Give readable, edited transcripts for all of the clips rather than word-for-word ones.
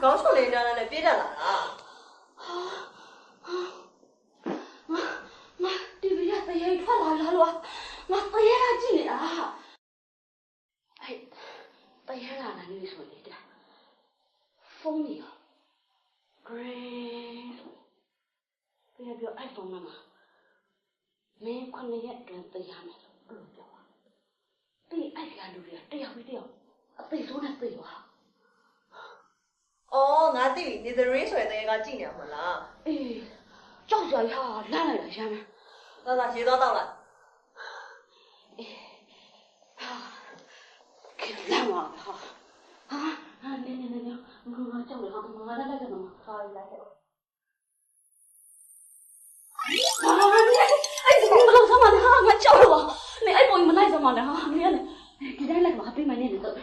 高手来着，那别着了啊！妈，对不呀？这也穿来了，妈，这也来进来啊！哎，这也来了，你说的，风里啊 ，green， 不要不要爱风了嘛，没看那些人这样的，不要啊，对爱干路的，这样会掉，对手那对哇。哦，俺对，你的人说的那个纪念不啦？哎，早说一下，来了下面。那学到了。哎，啊，给烂了哈！你，我叫你哈，我来干什么？好，来。哎，怎么搞什么的哈？我叫了我，你哎不，你们来什么的哈？你来，你来嘛，别买你的走。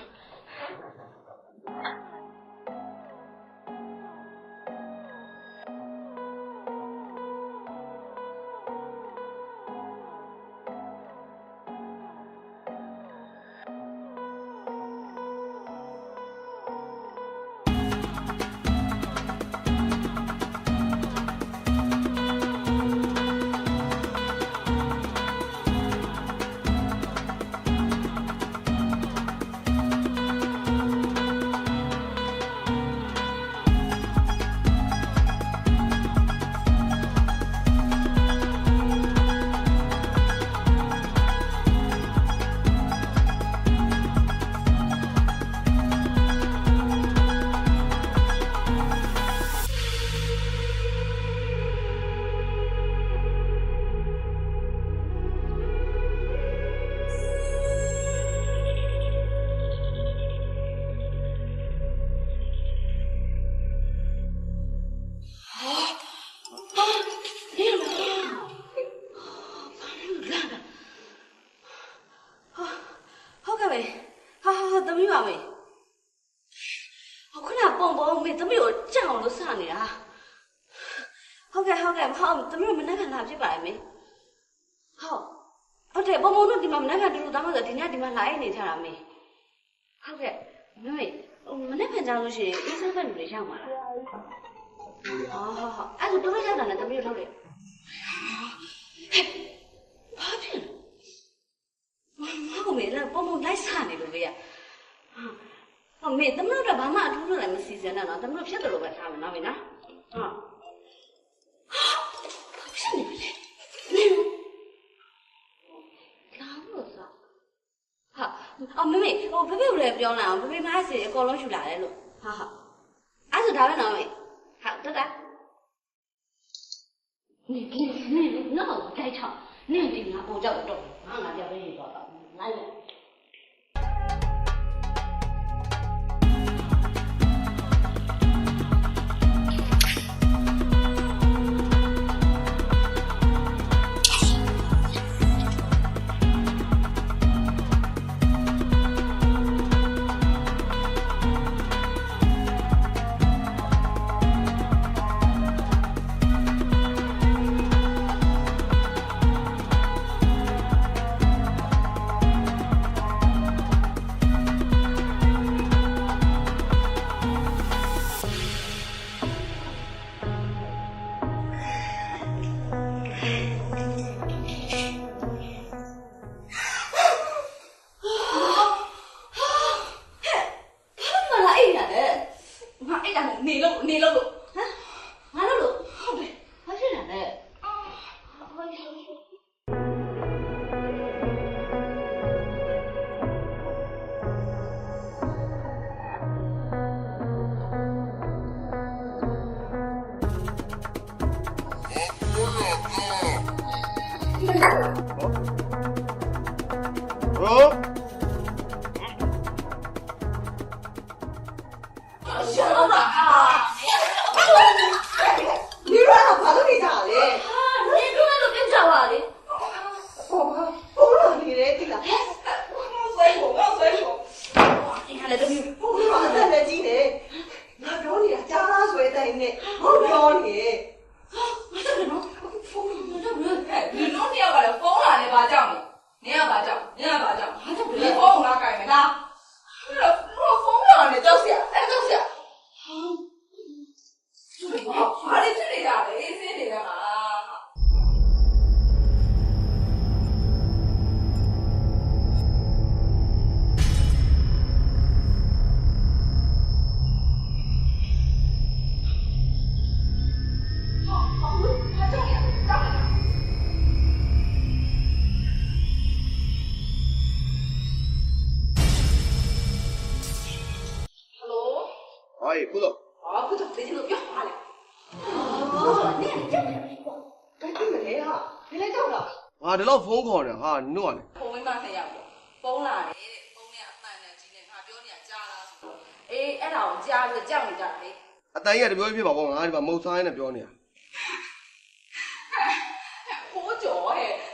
好，怎么没那个拿去摆没？好，对，我们那地方那个就是咱们这今天地方来你听了没？好的，妹，我们那边讲的是医生跟女的像嘛啦。好，哎，多少钱呢？咱们有头的。嘿，好听。我没了，我们来啥呢？对不对？啊，没，咱们这爸妈住来没新鲜的呢，咱们别的路边啥没那没呢？啊。是你们嘞？哪个是？好，妹，我贝贝不来不要了，贝贝马是高冷出来了，好，俺是他们那位，好，对的。你那个在场，你顶下不叫得动，俺叫贝贝做的，来了。哎，不懂。不走，最近都别花了。你看这个，该对不对哈？你来找找。啊，这老疯狂的哈，你弄的。后面嘛係有崩啦你，崩呢一單呢，今年他表呢加啦，誒，一樓加就降一降誒。啊，但係你表พี่บอกว่าငါဒီမှာမဟုတ်ဆိုင်နဲ့ပြောနေတာ好咗誒，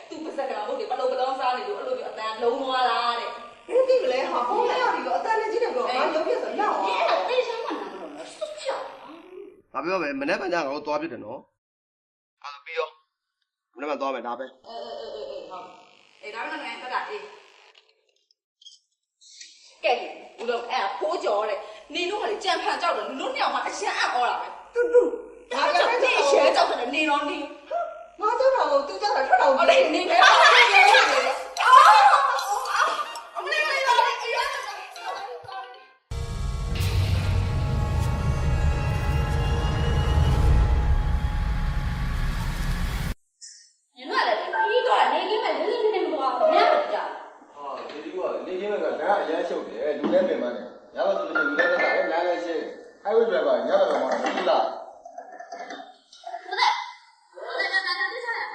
都不識㗎，我哋不嬲不當生你တို့，一路一單လုံးသွား啦တဲ့。你对不对哈？我还要这个，但是今天不，俺有别说要啊。你係對什麼難度呢？睡覺。ငါပြောမယ်မနေ့ကညငါတို့သွားပြတယ်နော်အဲ့ဒါပြီးရောမနေ့ကသွားမယ်ဒါပဲဟုတ်အေးဒါကလည်းတက်တာအေးကဲဦးလုံးအဲ့ဖိုးကြော်တဲ့နေတို့ကလေကြံဖန်ကြောက်တယ်လူနှစ်ယောက်မှအရှမ်းအံ့ဩတာပဲတူတူဒါကြောင့်နေရှဲကြောက်တယ်နေတော့နေ我找找我，都叫他出来。ဟုတ်တယ်နေပဲအာအမလေးလေးလာလေအရာ你乱了，你多少年你们人家那么多，没有家。ဒီလိုကနေချင်းကကအရန်ရှုပ်တယ်လူလည်းပြင်ပန်းတယ်ညဘက်ဆိုလို့ရှိရင်လူလည်းတက်တယ်လမ်းလည်းရှင်းအဲ့ဝိတွေပါညဘက်တော့မှပြီးလား不对，那这啥呀？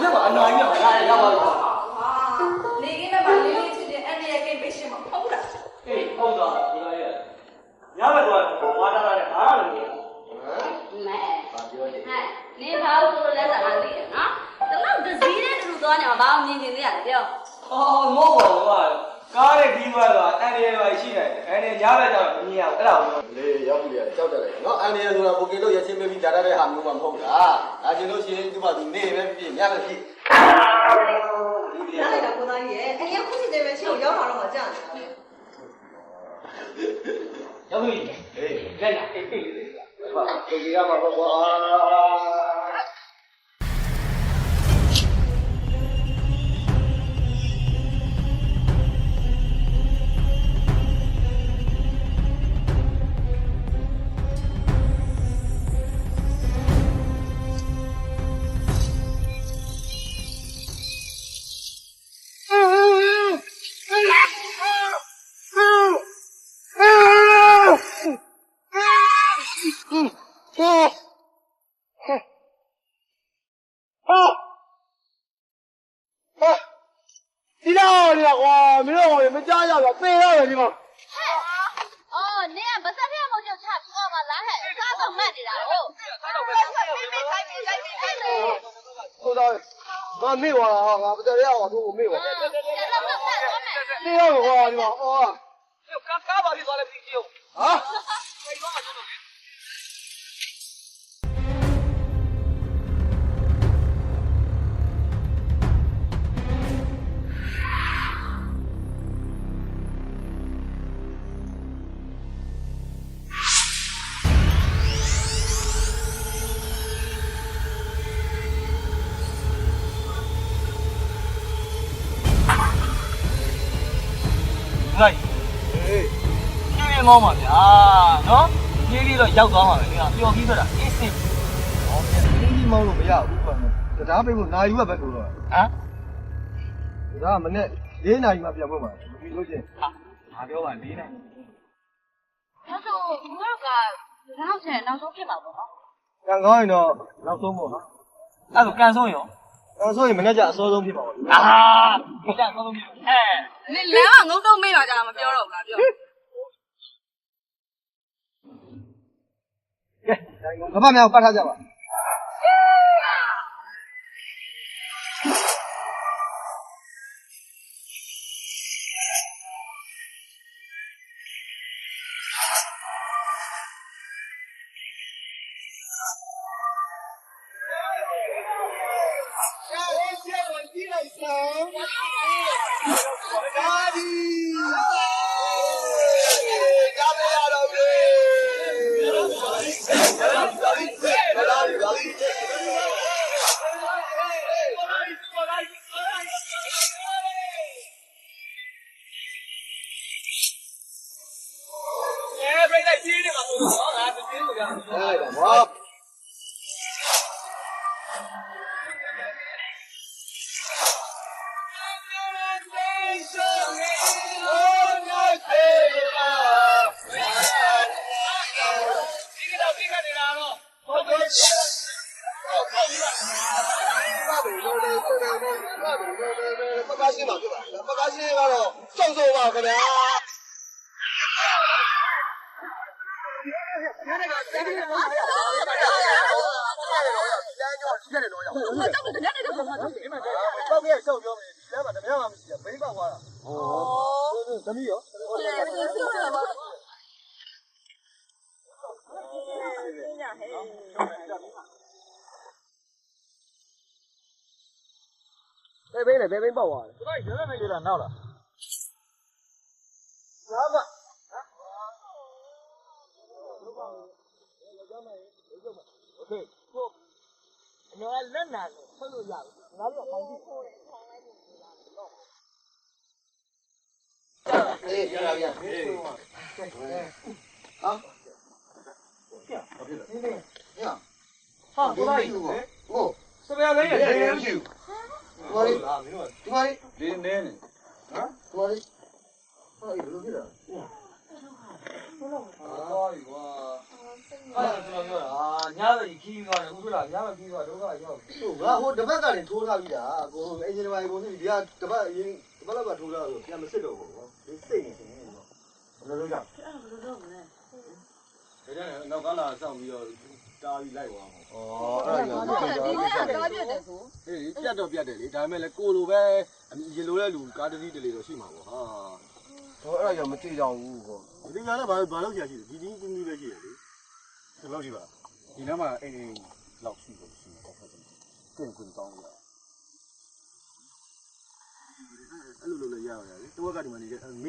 ညဘအနာကြီးကလာရပါလို့你给那把零零七的，俺这也给没什么，好的。ဟေးဟုတ်သွားဒီလိုရဲ့ညဘက်တော့ဝါတာလာတယ်ဘာလို့လဲ 没。 ဘာပြောလဲ 哎，你跑出来在哪里啊？这老子谁来这多呢？把我年轻的呀，对。 အော်မဟုတ်ပါဘူးကားနဲ့ဒီဘက်တော့အန်ဒီရိုက်ရှိတယ်အဲ့ဒီညဘက်တော့မြင်ရအဲ့ဒါကို လေရောက်ပြီလေကြောက်တယ်လေနော်အန်ဒီရဆိုတာပိုကင်လို့ရချင်းပေးပြီးဂျာတဲ့ဟာမျိုးမှမဟုတ်တာဒါကျင်လို့ရှိရင်ဒီမှာသူနေပဲဖြစ်ညပဲဖြစ်哪里的郭大爷？哎呀，估计那边请我要啥了嘛，这样的。 ရောက်ပြီ ဟေး လက်လာအေးပြေးလေ ဟာသူကြီးကမှာပေါ့ကွာ ဒီတော့ဒီကွာမင်းတို့မကြားရတော့သေရတယ်ဒီမှာ哦，你也不是这么就差不多嘛，哪还啥都慢的啦哦。ဟုတ်တော့ငါမေ့သွားတာဟာငါပတယ်ရအောင်တို့ကိုမေ့သွားသေရကွာဒီမှာအော် ကားပါပြီးသွားလဲပြီးကြည့် ဟာ လိုက်ဟေးပြေးမောင်းပါဗျာနော်ပြေးပြီးတော့ရောက်သွားမှာပဲဒီကပျော်ပြီးဆိုတာအေးစစ် ဟောပြင်းကြီးမောင်းလို့မရဘူးကွာတရားပိတ်ဖို့နာယူကပဲဆိုတော့ ဟမ် ဒါကမနေ့၄နာရီမှပြန်ဖို့ပါမပြီးလို့ချင်း ဟာပြောပါလေးနိုင် 他说我个然后现在脑中偏毛不好。 ကံကောင်းရင်တော့နောက်ဆုံးပေါ့နော် အဲ့ဒါကန်ဆုံးရော နောက်ဆုံးရင်မနေ့ကျအစောဆုံးဖြစ်ပါဘူး အာကန်ဆုံးပြီဟဲ့ 你来嘛，我都没拿家嘛，表了不啦表。 ကဲဘာမှမအောင်ပတ်ထားကြပါ ပြိလိုက်ပြေးနေမှာဆိုတော့ငါပြေးလို့ရတယ် အဲ့ဒါဘော Nation, ခင်ဗျာ ပေါက်ပြရှောက်ပြောမယ်ဒီထဲမှာတမန်မှမရှိဘူးဘိန်းပေါက်သွားတာဩသမီးရောဘယ်ဘိန်းလဲဘယ်ဘိန်းပေါက်သွားလဲဒီကနေ့ရွေးတာနောက်လားဘာမှโอเคကိုအမေကလက်နာလို့ဆက်လို့ရပြီငါတို့ကခိုင်းကြည့်အေးရပါဗျာဟေးဟာဘာဖြစ်လဲဟာကိုလိုက်ဟုတ်စပယ်လေးရနေမရှိဘူးဒီမှာလေးဒီမှာလေးလေးနေနေဟမ်ဒီမှာလေးဟာဘယ်လိုဖြစ်လဲဟာဒီကွာအဲ့ဒါကျွန်တော်ပြောတာညာဘက်ခီးသွားတယ်ဥပဒေညာဘက်ခီးသွားဒုက္ခရောက်ပြီ ဟုတ်ငါဟိုတစ်ပတ်ကနေထိုးထားပြီးတာကိုအင်ဂျင်နီယာကိုဒီကတစ်ပတ်အရင်တစ်ပတ်လောက်ကထိုးထားလို့ပြန်မစစ်တော့ဘူးနော်ဒီစိတ်နေတယ်နော်ဘယ်လိုလုပ်ကြလဲ ဒါကြောင့်နောက်ကလာစောင့်ပြီးတော့တားပြီးလိုက်သွားမှာ အဲ့ဒါကြောင့် ဒီကကတော့ပြတ်တယ်ဆို အေးပြတ်တော့ပြတ်တယ်လေဒါပေမဲ့လည်းကိုလိုပဲရေလိုတဲ့လူကားတစ်စီးတလေတော့ရှိမှာပေါ့ဟာ ဟိုအဲ့ဒါကြောင့်မကြည့်ကြဘူးဟို ဒီကလည်းဘာလုပ်ကြရှိတယ်ဒီတင်းတင်းလေးပဲရှိတယ်လေဒီလောက်ရှိပါဒီနားမှာအိမ်လောက်ရှိတယ်ရှိတယ်ဟုတ်တယ်ကွန်းတောင်းရအဲ့လိုလုပ်ရရတယ်လေတော့ကဒီမှာနေမ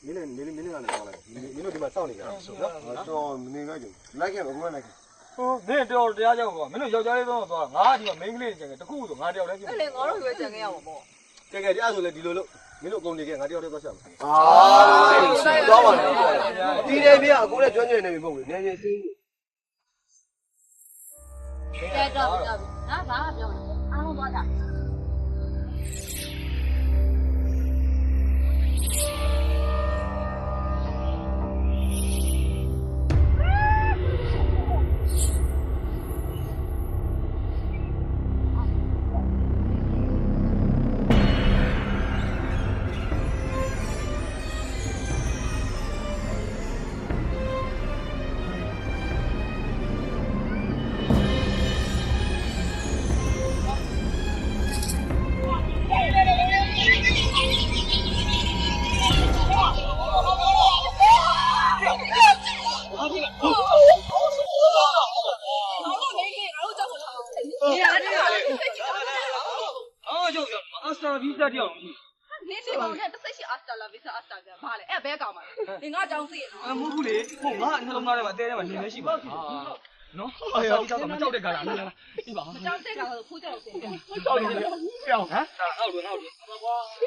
င်းနဲ့နေနေကနေပေါင်းလိုက်မင်းတို့ဒီမှာစောင့်နေကြတာဆိုနော် တော့နေကြတယ်လိုက်ခဲ့ပါကိုလိုက်ခဲ့ ဟိုမင်းတော်တရားကြောက်ကွာမင်းတို့ယောက်ျားလေးတော့သွားငါဒီမှာမိန်းကလေးကျန်တယ်တခုဆိုငါတယောက်တည်းဖြစ် အဲ့လေငါတို့ရွေးကြံခဲ့ရမှာပေါ့ ကဲအဲ့ဆိုလေဒီလိုလုပ်မင်းတို့အကုန်နေခဲ့ငါတယောက်တည်းသွားရှာမယ် သွားပါလားဒီနေပြအကိုလည်းကျွမ်းကျင်နေပြီမဟုတ်ဘူးနေနေစင်း ကဲတော့ငါဘာမှပြောနေအားလုံးသွားကြ အစတာဗီဇာတယောက် နေစီပေါင်းနဲ့တစ်စိတ်ရှိအစတာလာဗီဇာအစတာကဘာလဲအဲ့ဘဲကောင်ပါလေငါကြောင်သိရနော် မဟုတ်ဘူးလေဟိုငါနှလုံးသားထဲမှာတဲထဲမှာနေနေရှိပါနော်အဲ့ဒါကြောက်မကြောက်တဲ့ကားလားလာဒီပါ ကြောင်စိတ်ကတော့ဖိုးကြောင်စိတ် ကြောက်နေတယ်ပြောင်းဟမ်အောက်လို့ကွာ ဒ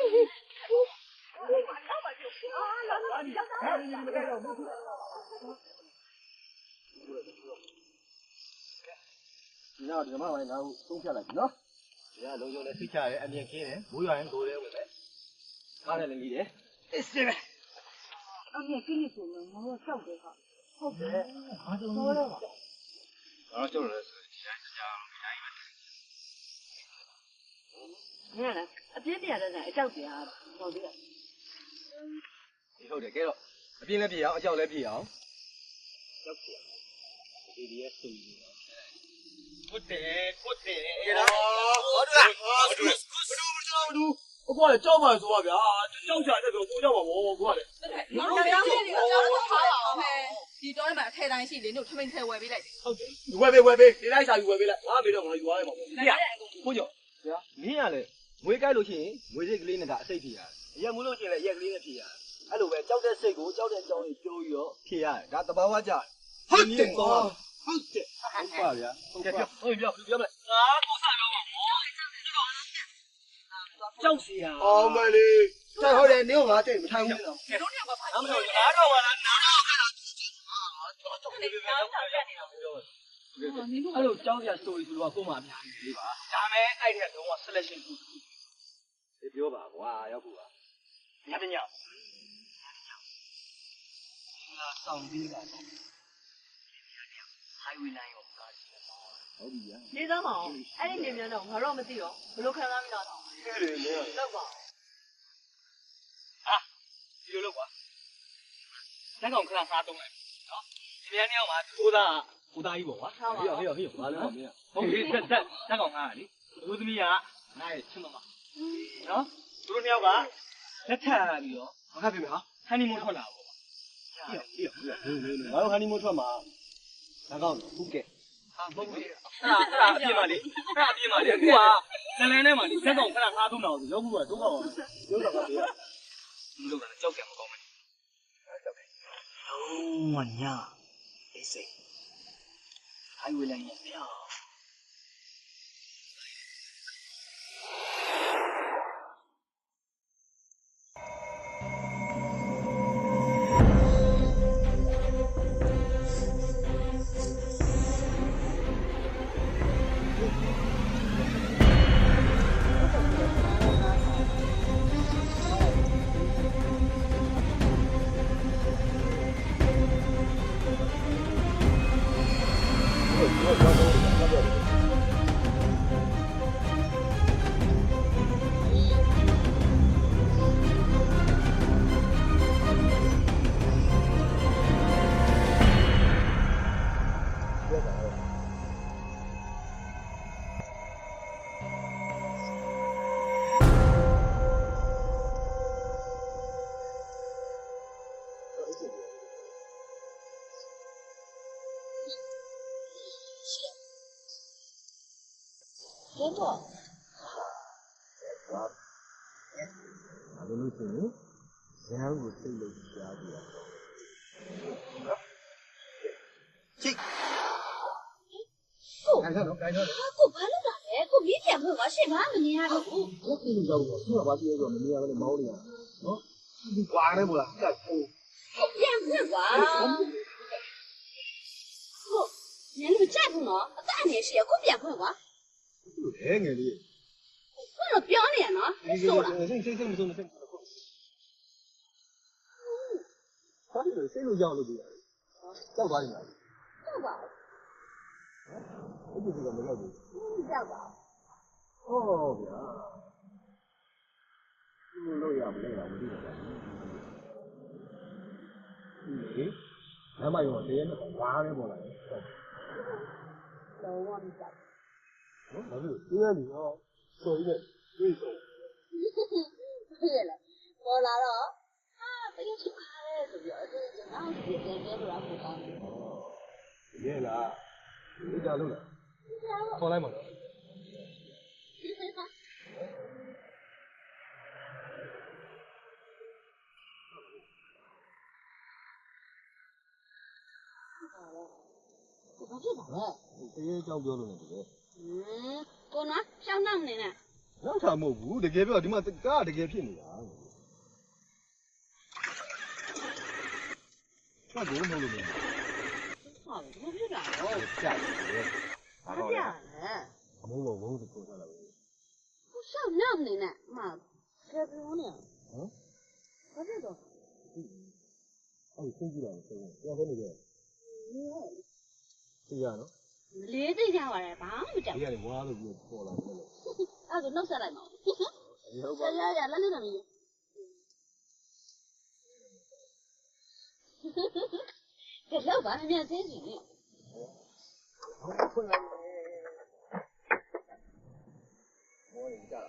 ီတော့ဒီမှာလည်းငါ့ကိုသုံးဖြတ်လိုက်ပြီနော်ဒီကလုံးလုံးနဲ့သိချရဲအမြင်ခင်းတယ်မိုးရွာရင်ကိုယ်လေးဝင်မယ်ကားနဲ့လည်းကြီးတယ်အစ်စင်ပဲ အမေကိနေဆိုတော့ငါတို့ကြောက်တယ်ဟာ ဟုတ်တယ်အားလုံးတော့တော့အားကျတော့လဲဆိုရင်ဒီတိုင်းကြားအောင်အများကြီးပဲ ငါကအပြင်းပြရတဲ့အကြောက်တရားဟုတ်တယ် ဒီဟုတ်တယ်ကဲတော့အပြင်းလည်းပြည့်အောင်အကြောက်လည်းပြည့်အောင်ရောက်ပြဒီဒီရဲ့စူကိုတဲကဲတော့ဟုတ်တယ်အကွာလေကြောက်ပါဆိုပါဗျာကြောက်ကြတဲ့ဆိုကိုကြောက်ပါဘောကွာလေ ငါတို့ကြောင်လေးတွေကကြောင်တော့ထားပါအောင်ဟဲ့ဒီတော့မှာအထဲတိုင်းရှိလေတို့ထမင်းထဲဝယ်ပေးလိုက်တယ် ဟုတ်တယ်ဝယ်ပေးဒီလိုက်စာယူဝယ်ပေးလိုက်ငါမေတော့ငါယူသွားရမှာပေါ့ဟေ့ကိုကြောက် ဗျာမင်းကလည်းမွေးကြိုက်လို့ရှိရင်မွေးစိတ်ကလေးနဲ့ဒါအစိတ်ဖြေရတယ်အရက်မူးလို့ရှိရင်လည်းအရက်ကလေးနဲ့ဖြေရတယ်အဲ့လိုပဲကြောက်တဲ့စိတ်ကိုကြောက်တဲ့အကြောင်းကိုပြောပြီးတော့ဖြေရတယ်ဒါတဘာဝကြဟုတ်တယ်ဟုတ်တယ်ဟုတ်ပါဗျာဟုတ်ပါ ဟုတ်ပြောမလဲငါကိုစားပြောပါကြောက်စီရ အောင်မလေးကျဟုတ်တယ်နေကငါတိတ်မထိုင်ဘူးနော် တို့တွေကဘာ အမလို့ငါတော့ပါလားနားတော့ခါတော့ လဲကြောင်ကြောက်ရက်နေတာပြော အဲ့လိုကြောက်ရ story ဆိုတော့ကို့မှာအများကြီးလေးပါဒါမဲ့အဲ့ဒီကတော့ selection ခု ဒီပြောပါကွာရောက်ကူပါ ညပညာလာဆောင်ပြီးတာတော့ highway line ကိုကားကြည့် ဟုတ်ပြီဗျာ နေသားမအောင်အဲ့ဒီနေမြန်တော့ငါတော့မသိတော့ဘယ်လိုခံစားမိတာတော့ အဲ့ဒီလေ လောက်ပါ ဒီလို ကွာလက်ကောင်ခဏစားတော့မယ်နော်ဒီမြန်မြောက်မှာကိုသားကိုသားကြီးပေါ့ကွာ ထားပါ ဟေ့ဟေ့ဟေ့ဘာလဲမင်း ဟုတ်ပြီလက်ကောင်ငါးလေလူသမီးကနားရဲ့ချင်းမမနော်သူတို့နှစ်ယောက်ကလက်ထပ်ပြီးတော့ ဘာခပ်ပြီဟာ ဟန်နီမွန်းထွက်လာပေါ့ ဟေ့ငါတို့ဟန်နီမွန်းထွက်မှာဒါကောင်းဟုတ်ကဲ့ ဟာမဟုတ်ဘူးအဲ့ဒါအပြင်းပါလေအဲ့ဒါအပြင်းပါလေအခုကလန်လန်ထဲမှာဒီလက်ကောင်ခဏစားသုံးတာကိုရောက်ဘူးကဒုက္ခပါပဲ ရုပ်တော့ပါဗျာ လူလောက်တာကြောက်ကြမကောင်းဘူးကြောက်တယ်လုံးဝညာအေးစိတ်ဟိုင်ဝေးလိုင်းရပြော ကျတော့ ဘာလို့လဲဆိုရင်ရဟန်းကိုစိတ်လို့ရှားပြီးတော့ချိတ်ကိုင်တော့ ကိုဘာလုပ်တာလဲကိုမြည်ပြန်ဖို့ကရှင်းဘာမနေရတော့ဘူး လက်ကြည့်လို့တော့သူကဘာပြောဆိုမနေရဘဲမောင်းနေရနော်ဒီကွာနဲ့မို့လားကတ်ကို ကိုပြန်ဖို့ကွာဟုတ်နင်တို့ကြိုက်ဘူးနော်အသက်အနေရှိရကိုပြန်ဖို့ကွာ ဟဲငယ်လေး ကိုတော့ပြောနေရနော်ဆိုလား စိတ်မဆုံးနဲ့စိတ်ဟာဒီစိတ်လို့ကြောက်လို့ဒီကြောက်သွားနေလား ဟုတ်ပါ အဲ့ဒီကမရောက်ဘူး ဘူးကြောက်ပါ ဟောဗျာဘူးလို့ရမလဲမသိတော့ဘူးဒီလမ်းမရောတရေနဲ့ဝါးရဲပေါ်လာတယ် တော့ဝမ်းကြောက် နော်ဘာလို့ဒီရည်ရောဆိုရည်တွေးဆို ဖြစ်ရလေပေါ်လာတော့ဟာတကယ်ချစ်ပါလေဆိုပြီးတော့အဲ့ဒါနောက်ကြည့်တယ်ပြောလို့တော့ကောင်းတယ် ရဲလားဒီကြလို့လားခေါ်လိုက်မှာတော့ ဘာဖြစ်ပါလဲ တရေအကြောင်းပြောလို့နေတယ် ကိုနော်ရှောင်းနှောင်းနေနဲ့ နောက်တာမဟုတ်ဘူးတကယ်ပြောဒီမှာကားတကယ်ဖြစ်နေတာဘာလို့မလုပ်လို့လဲ ဟာဘာဖြစ်တာလဲ ကြာတယ် ဘာပြလဲ အမိုးဘုံစကိုထားလာပဲ ကိုရှောင်းနှောင်းနေနဲ့အမကဲပြောနေဘာဖြစ်တော့ အဲ့ဒီကြည့်လိုက်ဆိုရင်ပြန်နေတယ်သိရနော် လေးသိကြပါလေဘာမှမကြောက် ဒီကနေဝါလို့ပြီးပေါ်လာတယ်လို့ အဲ့ဒါနှုတ်ဆက်လိုက်ပါဦး ဟုတ်ပါ ရရလက်လေးသမီးကဲလောက်ပါအမြန်သေးစီ ဖွင့်လိုက်မောရင်ကြတာ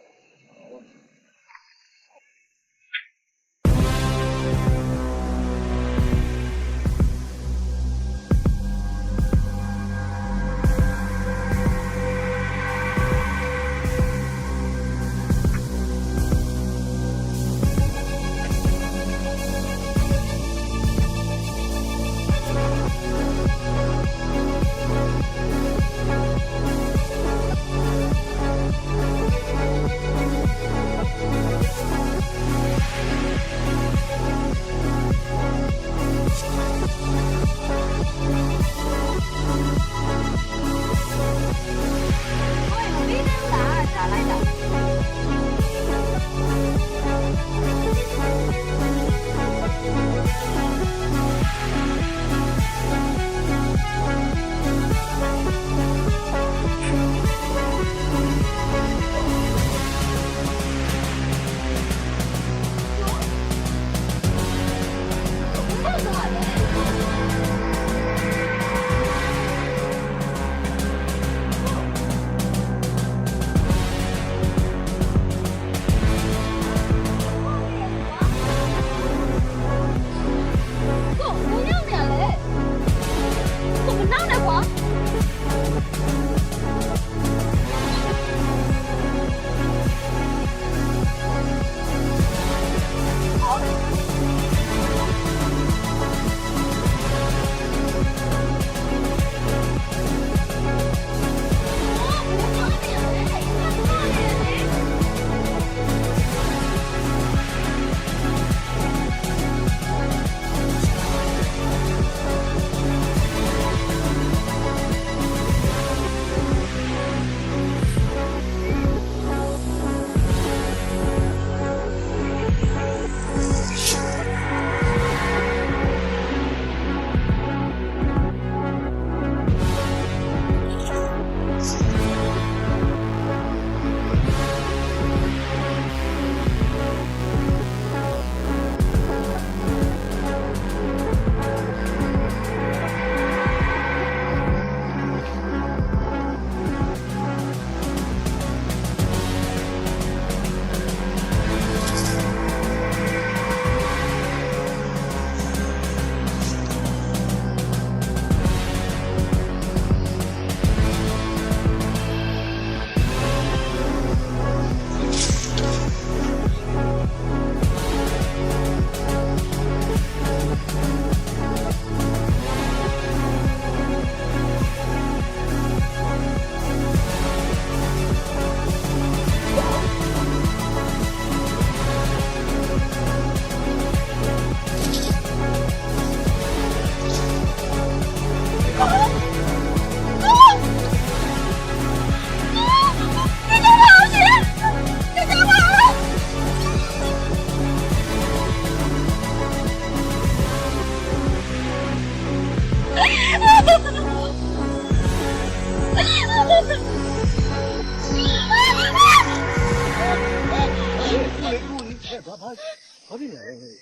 ဘာဖြစ်နေလဲဟမ်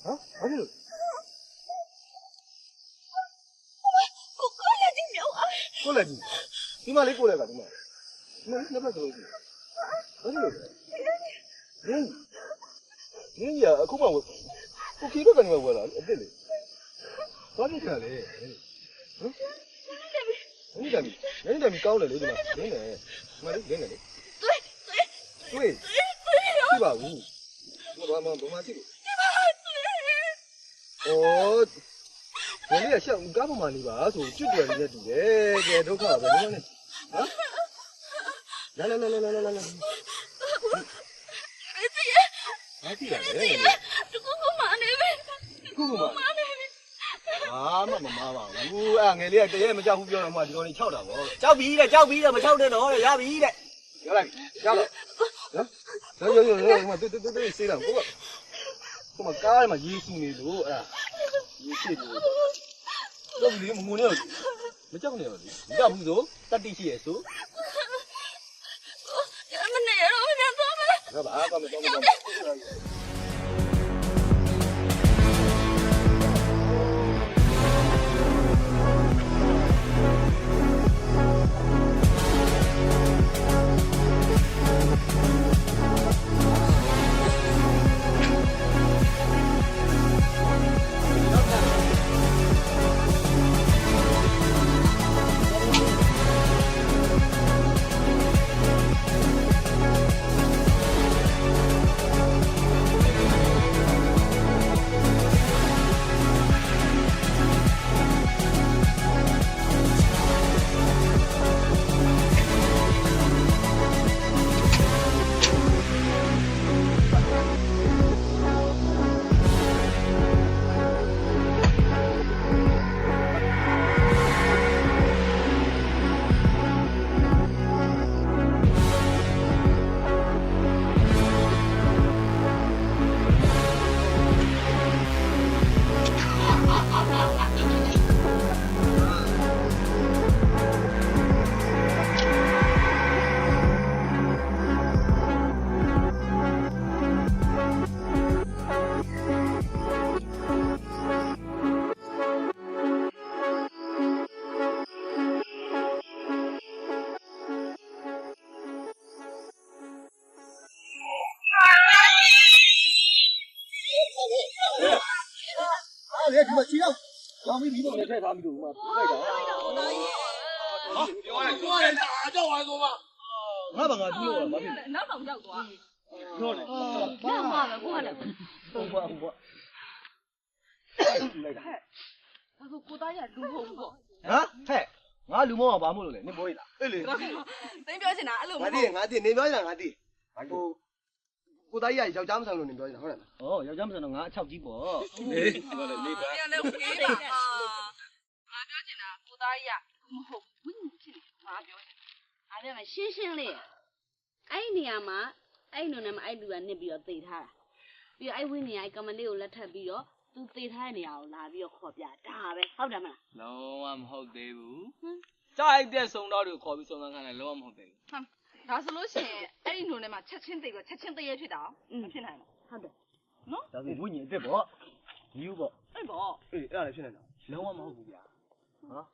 ဘာဖြစ်လို့ကိုလည်းကြီးဒီမလေးကိုလည်းပါဒီမနှစ်ဖက်စလုံးကြီးဘာဖြစ်လို့လဲရအခုမှကိုခီးတော့ကနေမှဝယ်လာအစ်စ်လေဘာဖြစ်ကြလဲဟမ်နင်းတယ်မီကောင်းတယ်လေဒီမှာနင်းတယ်ဒီမလေးနင်းတယ်လေတွေ့ကြည့်ပါဦးဘာမှရှိဘူးအော်ဘယ်လိုရှောက်ကားပေါ်မှာနေပါဆိုကျွတ်တယ်ရက်တူတယ်ကဲဒုက္ခပဲဒီမှာနေဟမ်လာဘာကြည့်ရလဲတကူကမနေပဲ ခုကမှအာမပါဘူးအဲ့ငယ်လေးကတရေမကြောက်ဘူးပြောတော့မှဒီကောင်လေး6တာဗောကြောက်ပြီတဲ့မချောက်တဲ့တော့ရပြီတဲ့ပြောလိုက်ကြောက်တော့နော်ရောမတူစေးတာကိုမကားမှာရေးစုနေလို့အဲ့ဒါရေးရှိတယ်တော့ဒီမငုံနေတော့မကြောက်နေပါဘူးမကြောက်ဘူးဆိုတတိရှိရဲ့ဆို မနေရောမနေတော့မလား ဒါပါအားကောင်းတယ်အဲ့ဒီမှာချီတော့ကောင်းပြီဒီလိုနဲ့ထည့်ထားပြီးတော့မှလိုက်တာပြောရတယ်အားကြောက်ပါဆိုမှငါဘာပြောရမှာဖြစ် နောက်တော့ရောက်သွား ပြောတယ် ဘာမှပဲကိုကလည်း ဟုတ်ပါလိုက်တာ ဒါဆိုကိုသားရလူမဟုတ်ဘူးပေါ့ ဟမ်ဟဲ့ငါလူမောင်ကဘာမို့လို့လဲနင်ပြောရလားအေးလေ သိပြောချင်တာအဲ့လိုမ ငါ ဟုတ် တည်နေပြောရတာငါတည်ဟိုကိုသားကြီးကယောက်ျားမဆန်လို့နင်ပြောရတာဟုတ်လားဩယောက်ျားမဆန်တော့ငါအချောက်ကြီးပေါ့အေးပြောလေလေးပါ ပြန်လဲဝေးနေတာငါပြောချင်တာကိုသားရမဟုတ်ဘူးဝင်းချင်ငါပြောချင် အားလည်းရှင်းရှင်းလေးအဲ့နေရာမှာအဲ့နုံနဲ့မအဲ့လူကနစ်ပြီးတော့သေထားတာပြီးတော့အဲ့ဝင်းနေရာကမလေးကိုလက်ထပ်ပြီးတော့သူသေထားတဲ့နေရာကိုလာပြီးတော့ခေါ်ပြဒါပဲဟုတ်တယ်မလား လုံးဝမဟုတ်သေးဘူးကြိုက်တဲ့စုံတော်တွေကိုခေါ်ပြီးစုံစမ်းခိုင်းတယ်လုံးဝမဟုတ်သေးဘူး ဒါဆိုလို့ရှိရင်အဲ့ဒီနှုံထဲမှာချက်ချင်းသိကိုချက်ချင်းတရေဖြစ်တာမဖြစ်နိုင်ဘူး ဟုတ်တယ် နော် ဒါဆိုဝိညာဉ်အစ်စ်ပေါ့ယူပေါ့ အဲ့ပေါ့ အေးအဲ့ဒါလည်းဖြစ်နေတာလုံးဝမဟုတ်ဘူးဗျာဟမ်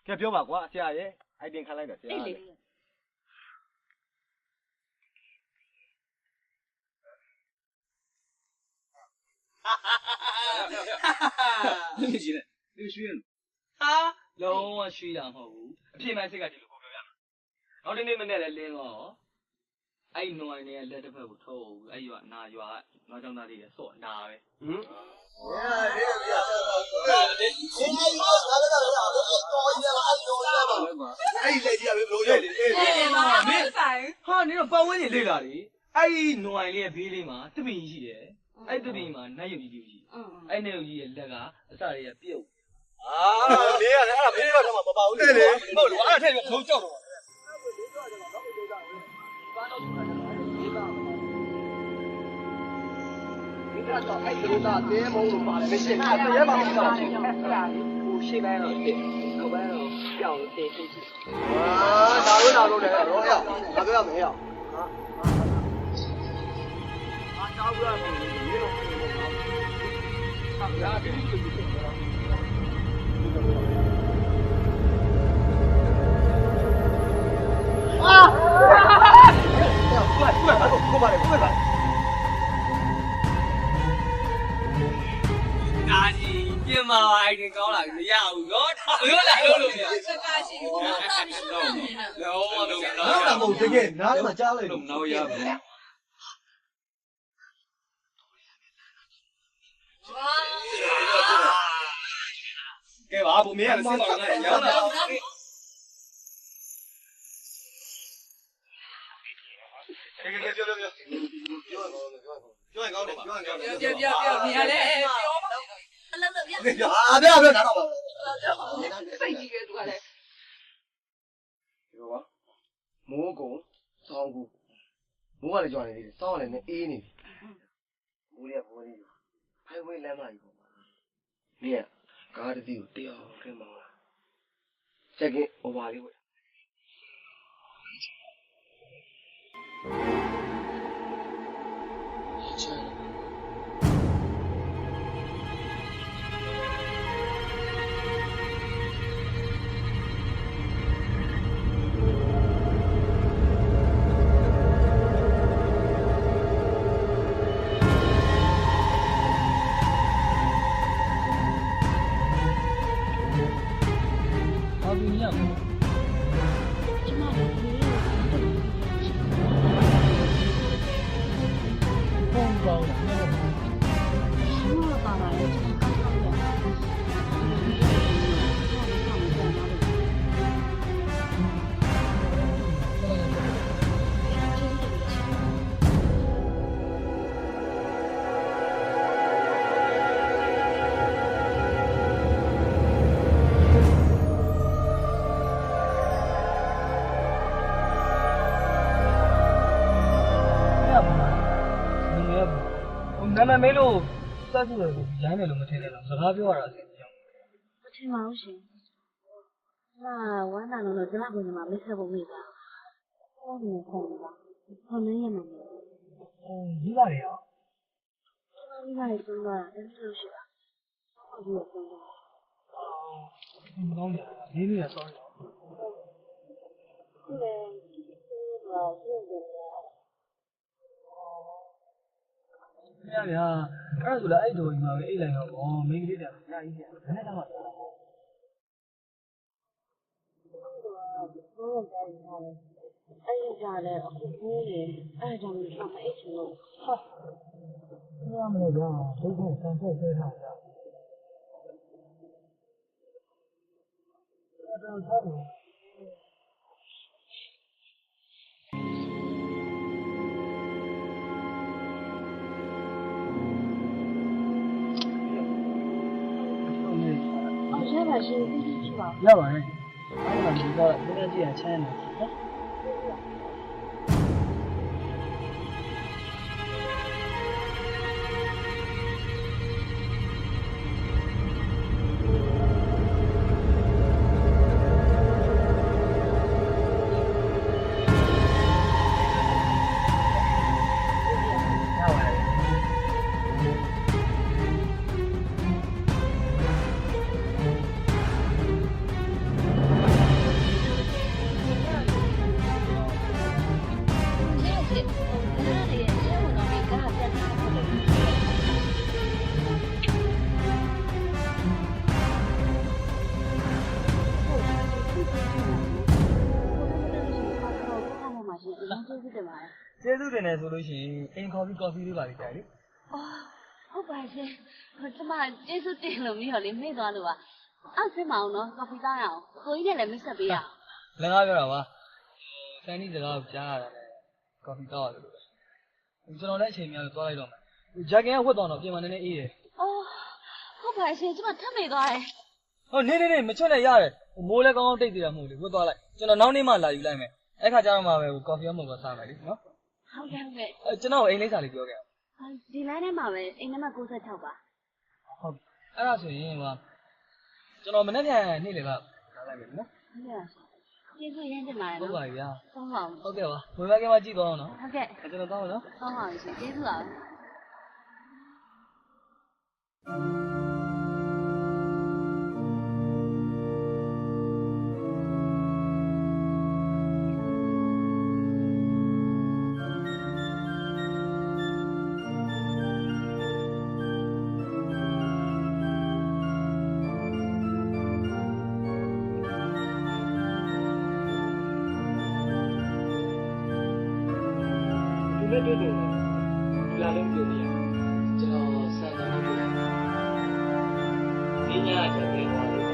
ကဲပြောပါကွာဆရာရဲ့အိုက်တင်ခံလိုက်တာဆရာ အေးလေ 你记得，那个学员啊，လုံးဝရွှေတာမဟုတ်ဘူးအဖြစ်မှန်စိတ်ကဒီလိုကိုပြောပြမှာနောက်တစ်နေ့မနေ့လည်းလင်းတော့အဲ့နွိုင်းနေတဲ့လက်တစ်ဖက်ကိုထုတ်အဲ့ရွာနာရွာနွားကြောင်သားလေးဆော့နာပဲဟမ်အဲ့ဒီလက်ကြီးကဘယ်လိုရိုက်လဲအေး မင်းဆိုင်ဟာနင်တော့ပတ်ဝန်းကျင်လေ့လာလေအဲ့နွိုင်းလေးရဲ့ဘေးလေးမှာတပင်ရှိတယ်အဲ့တပင်မှာနတ်ရုပ်ကြီးရှိအဲ့နတ်ရုပ်ကြီးရဲ့လက်ကအစတွေကပြုတ်အာမင်းကလည်းအဲ့ဒါမင်းကတော့မပါဘူးလေဟုတ်လို့အဲ့ဒါထည့်ပြီးထုံကြောက်တော့ဒီကတော့အဲ့ဒီလိုသားတဲမုံလို့ပါတယ်မရှိဘူးအဲ့ဒါရဲပါမလို့အဲ့ဒါကို ရှေ့ပိုင်းတော့တစ်နောက်ပိုင်းတော့ပြောင်းတင်သိချင် ဒါလို့တော့လည်းတော့ရဒါပြောရမယ်ရ အားတောက်ရမယ်ဒီလိုဟာရတယ်ကိုပါလေကိုပါလေ ဒါကြီးပြင်မာအိုင်တင်ကောင်းလာပြီမရဘူးနော်လို့လာလို့မရ စကားရှိဘူးတော့မရှိဘူးနေနဲ့ တော့မလို့ နောက်တော့မဟုတ်တကယ်နားထဲမှာကြားလိုက်လို့ နောက်ရပါဘူးကဲပါဘုံမင်းကလည်းစင်ပါလားရောင်းလာပြောရင်ကောင်းတယ်ပြောရင်ကောင်းတယ် ပြောနေရလဲပြောပါအလတ်တော့ပြ ပြောဒါတော့ စိတ်ကြီးပဲသူကလည်း ပြောပါမိုးကုံစောင်းကူမိုးကလည်းကြွနေတယ်စောင်းကလည်းနဲ့အေးနေပြီမိုးရဘောလေးဟိုင်ဝေးလမ်းမကြီးပေါ့မင်းကကားတစ်စီးကိုတရားခင်မောင်းလာချက်ကင်း over လေးဝယ် ဘာလို့ညံ့လဲ ကျမတို့ဒီလိုတူတူရှိတယ် ဘုံကောင်းတယ် ရှိမပါပါလေကျမကောင်းကောင်းတယ် နာမမေးလို့စက်စုရကိုရိုင်းတယ်လို့မထင်နဲ့တော့စကားပြောရတာအစီအစဉ် မထင်ပါဘူးရှင်ဟာဝမ်းသာလို့ကျမကိုညီမမိတ်ဆက်ဖို့မိတာဟောနေခေါ်နေတာခေါ်နေရမှာမဟုတ် ဒီပါလေရော ဘူးဒီကနေ့ဆုံးသွားတာလည်းလို့ရှိတာအခုရဆုံးသွား ဒီကောင်းတယ်ဒီနေ့ကဆောင်းတယ် ခုလည်းဒီလိုပြည့်တယ် ညဗျာအဲ့ဒါဆိုလည်းအဲ့တော်ကြီးမှာပဲအိတ်လိုက်တော့ဗောမိန်းကလေးတည်းကညာကြီးပြန်ဘယ်နဲ့တော့မှ ဘောရကြတယ်ဟာအဲ့ကြတယ်အခုဘူးလေအဲ့ကြောင့်မအိတ်ချင်လို့ ဘာမှမလုပ်ကြဒုက္ခဆန်ဆက်ဆဲထားတာတော့ထားတယ် အော်ရပါရှင်ဒီရှိပါ ရပါတယ်အဲ့ဒါဒီကတော့ဘယ်နဲ့ကြည့်ရချမ်းနေနော် ကျေးဇူးတင်တယ်ဆိုလို့ရှိရင်အိမ်ခေါ်ပြီးကော်ဖီလေးပါလိမ့်တယ်လေ အော်ဟုတ်ပါရှင်ကျမကျေးဇူးတင်လို့မရောလေမေ့သွားလို့ပါအဲ့ဆက်မအောင်နော်ကော်ဖီတောင်းရအောင်ကိုကြီးနဲ့လည်းမိတ်ဆက်ပေးရအောင် လည်းကားပြောတာပါဆန်နီစကားကိုကြားရတာလေကော်ဖီတောက်ရတယ်လို့ကျွန်တော်လည်းအချိန်များလို့သွားလိုက်တော့မယ်ဂျက်ကင်ကဝတ်သွားတော့ပြင်မှာနည်းနည်းအေးတယ် အော်ဟုတ်ပါရှင်ကျမထပ်မိသွားတယ် ဟောနေမချွတ်နဲ့ရတယ်မိုးလည်းကောင်းကောင်းတိတ်သေးတာမဟုတ်လေဝတ်သွားလိုက်ကျွန်တော်နောက်နေ့မှလာယူလိုက်မယ်အဲ့ခါကျတော့မှပဲကော်ဖီမဟုတ်တော့စားမယ်လေနော် ဟုတ်ကဲ့ဟုတ်ကဲ့ ကျွန်တော်အိမ်လိပ်စာလေးပြောခဲ့အောင် ဒီလိုင်းထဲမှာပဲအိမ်နံပါတ်66ပါ ဟုတ်အဲ့ဒါဆိုရင်ဟို ကျွန်တော်မနေ့ပြန်နေ့လေကထားလိုက်မယ်နော် ကျေးဇူးရင်းတင်ပါတယ် ဟုတ် နော် ပါပြီဗျာ ဟုတ်ပါဘူး ဟုတ်ကဲ့ပါဝေဘကမှကြည့်သွားအောင်နော် ဟုတ်ကဲ့ ကျွန်တော်တောင်းမယ်နော် ဟုတ်ပါပြီရှင်ကျေးဇူးပါ ဒီမဲ့တွေ့တယ်ဒီလာလေးတွေ့နေရကျွန်တော်ဆန်တယ်တွေ့တယ်ဒီညချက်ပြေးသွားတယ်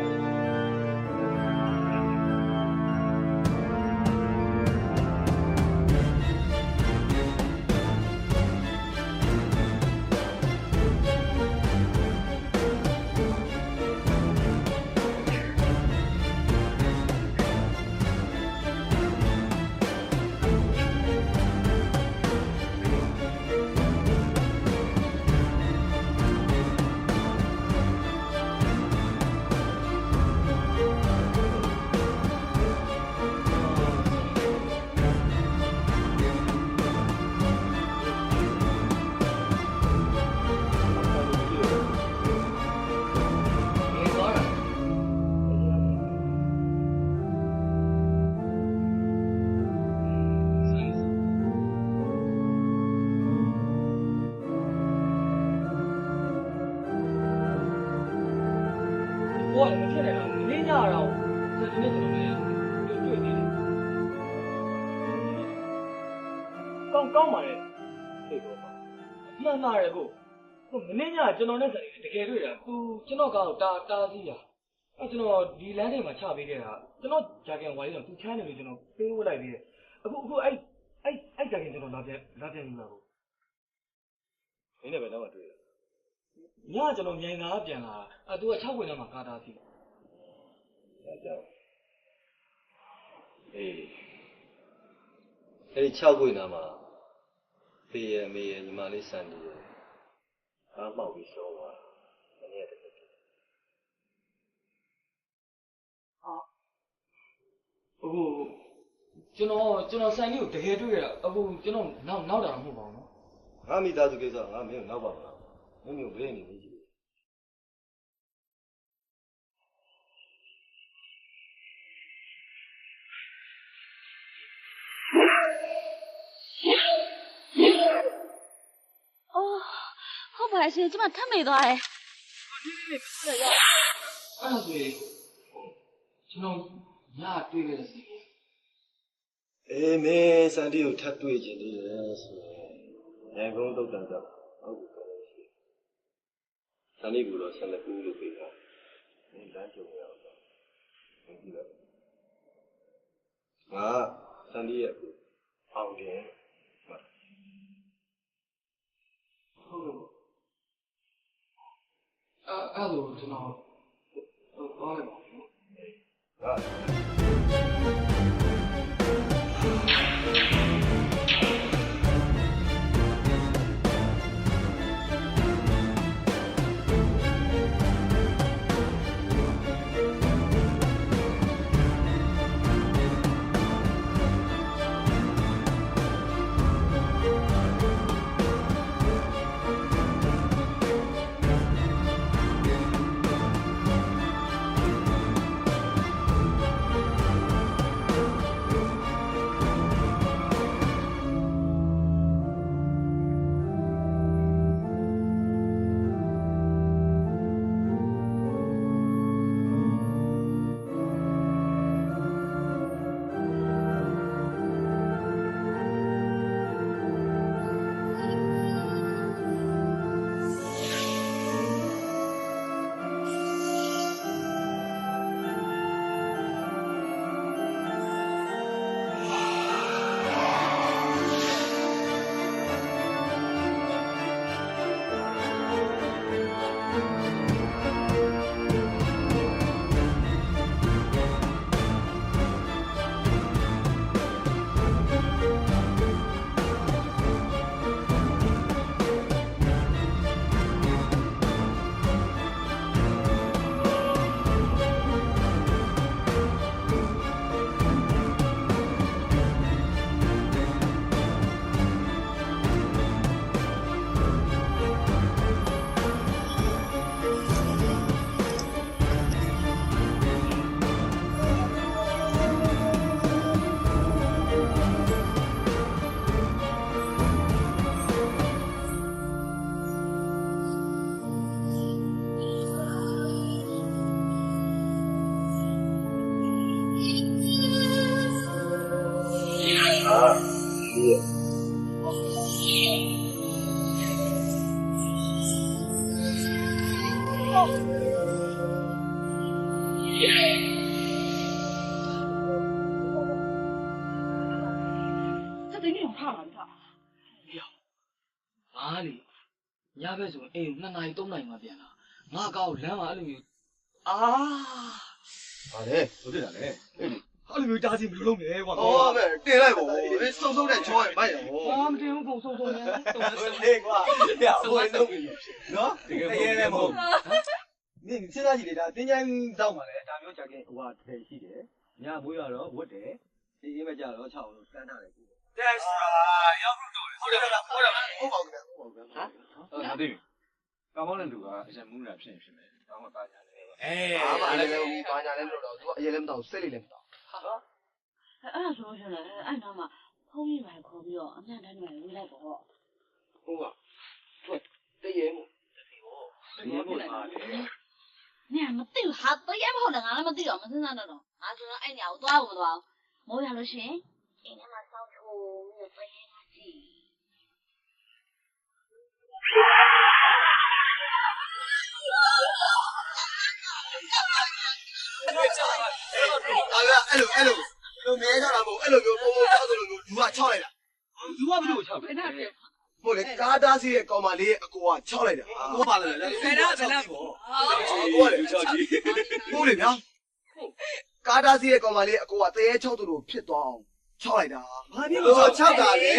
ဘိုးကလည်းမဖြစ်နိုင်တော့နင်းညတော့ကျွန်တော်နဲ့တွေ့နေတယ်ကောင်းပါလေသိတော့ပါမှန်ပါတယ်ကိုမင်းညကျွန်တော်နဲ့ဆိုင်တကယ်တွေ့တာသူကျွန်တော်ကတော့တားစီးရအဲကျွန်တော်ဒီလမ်းထဲမှာချပေးခဲ့တာကျွန်တော်ဂျာကန်ဝါလေးတော့သူချမ်းတယ်လို့ကျွန်တော်ပေးဝတ်လိုက်သေးတယ်အခုအဲ့ဂျာကန်ကျွန်တော်လာပြန်ယူလာကိုမင်းနဲ့ပဲတော့မတွေ့ညကျွန်တော်မြိုင်သားပြန်လာသူက6ဝင်ထဲမှာကားတားစီးအဲ့ကြောင့်အဲ့ဒီ6ခွေနာမှာဖေးရမေးရညီမလေးစံနေတယ်အားမောက်ပြီးဆုံးသွားမနေ့ကတည်းကအခုကျွန်တော်ဆန်လေးကိုတကယ်တွေ့ရအခုကျွန်တော်နောက်တာမဟုတ်ပါဘူးနော် ငါမိသားစုကိစ္စငါမင်းကိုနောက်ပါမလားမင်းမျိုးဘယ်နေနေကြီး အော်ဟုတ်ပါရှင်ကျမထပ်မိသွားတယ် အဲ့ဒါဆိုရင်ကျွန်တော်ညတွေ့ခဲ့တဲ့စီ အေးမင်းစံတီကိုထပ်တွေ့ခြင်းတည်းလေဆိုရင်ရန်ကုန်တုတ်တန်တော့ဟုတ်ပြီပြောလို့ရှိရင်စံတီကိုတော့ဆက်လက်ပြီးလို့ပြေးတာမင်းလမ်းကြုံရအောင်တော့မင်းကြည့်လိုက်ငါစံတီရဲ့အခုအောင်တယ်ဟုတ်အဲ့လိုကျွန်တော်သွားလိုက်ပါဦးနော် ဟာ这对你用啥了？你看。 ဘာလဲညဘက်ဆိုအိမ်2နာရီ3နာရီမှပြန်လာငါကောက်လမ်းမှာအဲ့လိုမျိုးအာ ဟာလေ ဟုတ်တယ်လားလေအဲ့လိုမျိုးတားစီမလုပ်နဲ့ကွာ ဟောမဲတင်လိုက်ပေါ့ဒီစုံစုံနဲ့ချောရမိုက်ရော ဘာမတင်ဘူးပုံဆုံးဆုံးညာတုံးဆုံး ဟေးကွာပြဘွေးလုံးနော်တကယ်လည်းမဟုတ်နင်စဉ်းစားကြည့်လေဒါတင်းချိုင်းတောက်ပါလေဒါမျိုးကြခင်ဟိုဟာတကယ်ရှိတယ်ညမွေးရတော့ဝတ်တယ်ဒီအိမ်မကြတော့6အောင်စမ်းထားတယ်ကူတက်စရာရောက်တော့ဟုတ်တယ်ဟုတ်ပါဘူးဟာ ဟုတ်တယ်ကောင်းကောင်းတဲ့လူကအရင်မူးတာဖြစ်ဖြစ်မယ်ကောင်းမှပါကြတယ် ဘာမှလည်းဘာညာလည်းမလုပ်တော့သူကအရင်လည်းမတော့စိတ်လေးလည်းမတော့ အဲ့ဒါဆိုလို့ရှိရင်အဲ့နားမှာဖုန်းကြီးပါခေါ်ပြီးတော့အမြန်တန်းနေဝင်လိုက်ပေါ့ ဟုတ်ကဟုတ်တရေမို့ ဒီမို့ပါလေ ညမသိဘူးဟာတရမဟုတ်တယ်ငါလည်းမသိတော့မစဉ်းစားတော့ငါဆိုတော့အဲ့ညာကိုသွားဖို့မသွားဘူးမိုးရလို့ရှိရင်အိမ်ထဲမှာစောင့်ချိုးပြီးတော့တရေကကြည့် အဲ့လိုမြဲကြတာမဟုတ်အဲ့လိုမျိုးပုံပုံကြောက်လို့မျိုးလူက6လိုက်တာ လူကဘယ်လိုချောက်လဲ ဟုတ်လေကားတားစီရဲ့ကောင်မလေးရဲ့အကိုက6လိုက်တာ ကိုပါလေလေဘယ်တော့ဘယ်တော့ ဟုတ်လေ6ကြီးဟုတ်လေဗျာကားတားစီရဲ့ကောင်မလေးအကိုကတရေ6သူလို့ဖြစ်သွားအောင်6လိုက်တာ ဘာဖြစ်လို့6တာလဲ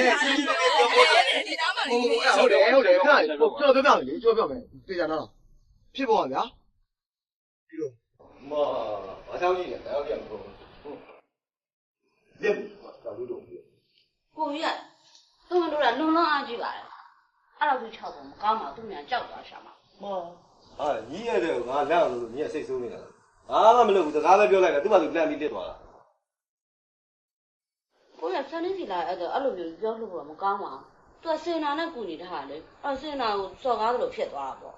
ဟုတ်တယ်ခဏကျွန်တော်ပြောပြမယ်လေကျွန်တော်ပြောမယ်သိကြလားဖြစ်ပေါ်ပါဗျာဒီလို မာဘာကြောင့်ကြီးလဲတော့ပြန်မဟုတ်ဘူးလက်တာလူတော့ ကိုကြီးကသူ့မတို့ကလုံလုံအားကြီးပါတယ်အဲ့လိုကြီး6ပုံမကောင်းပါဘူးသူများကြောက်သွားရှာမှာ မာဟာညီးရတယ်ငါလက်အောင်လို့ညီးကစိတ်ဆိုးနေတာဘာမှမလုပ်ဘူးစကားပဲပြောလိုက်တာသူ့ဘာသူလန့်ပြီးတက်သွားတာ ကိုကြီးကစနေစီလာအဲ့လိုမျိုးပြောလို့တော့မကောင်းပါဘူးသူကစင်နာနဲ့ကူညီထားတာလေအဲ့စင်နာကိုစော်ကားသလိုဖြစ်သွားတာပေါ့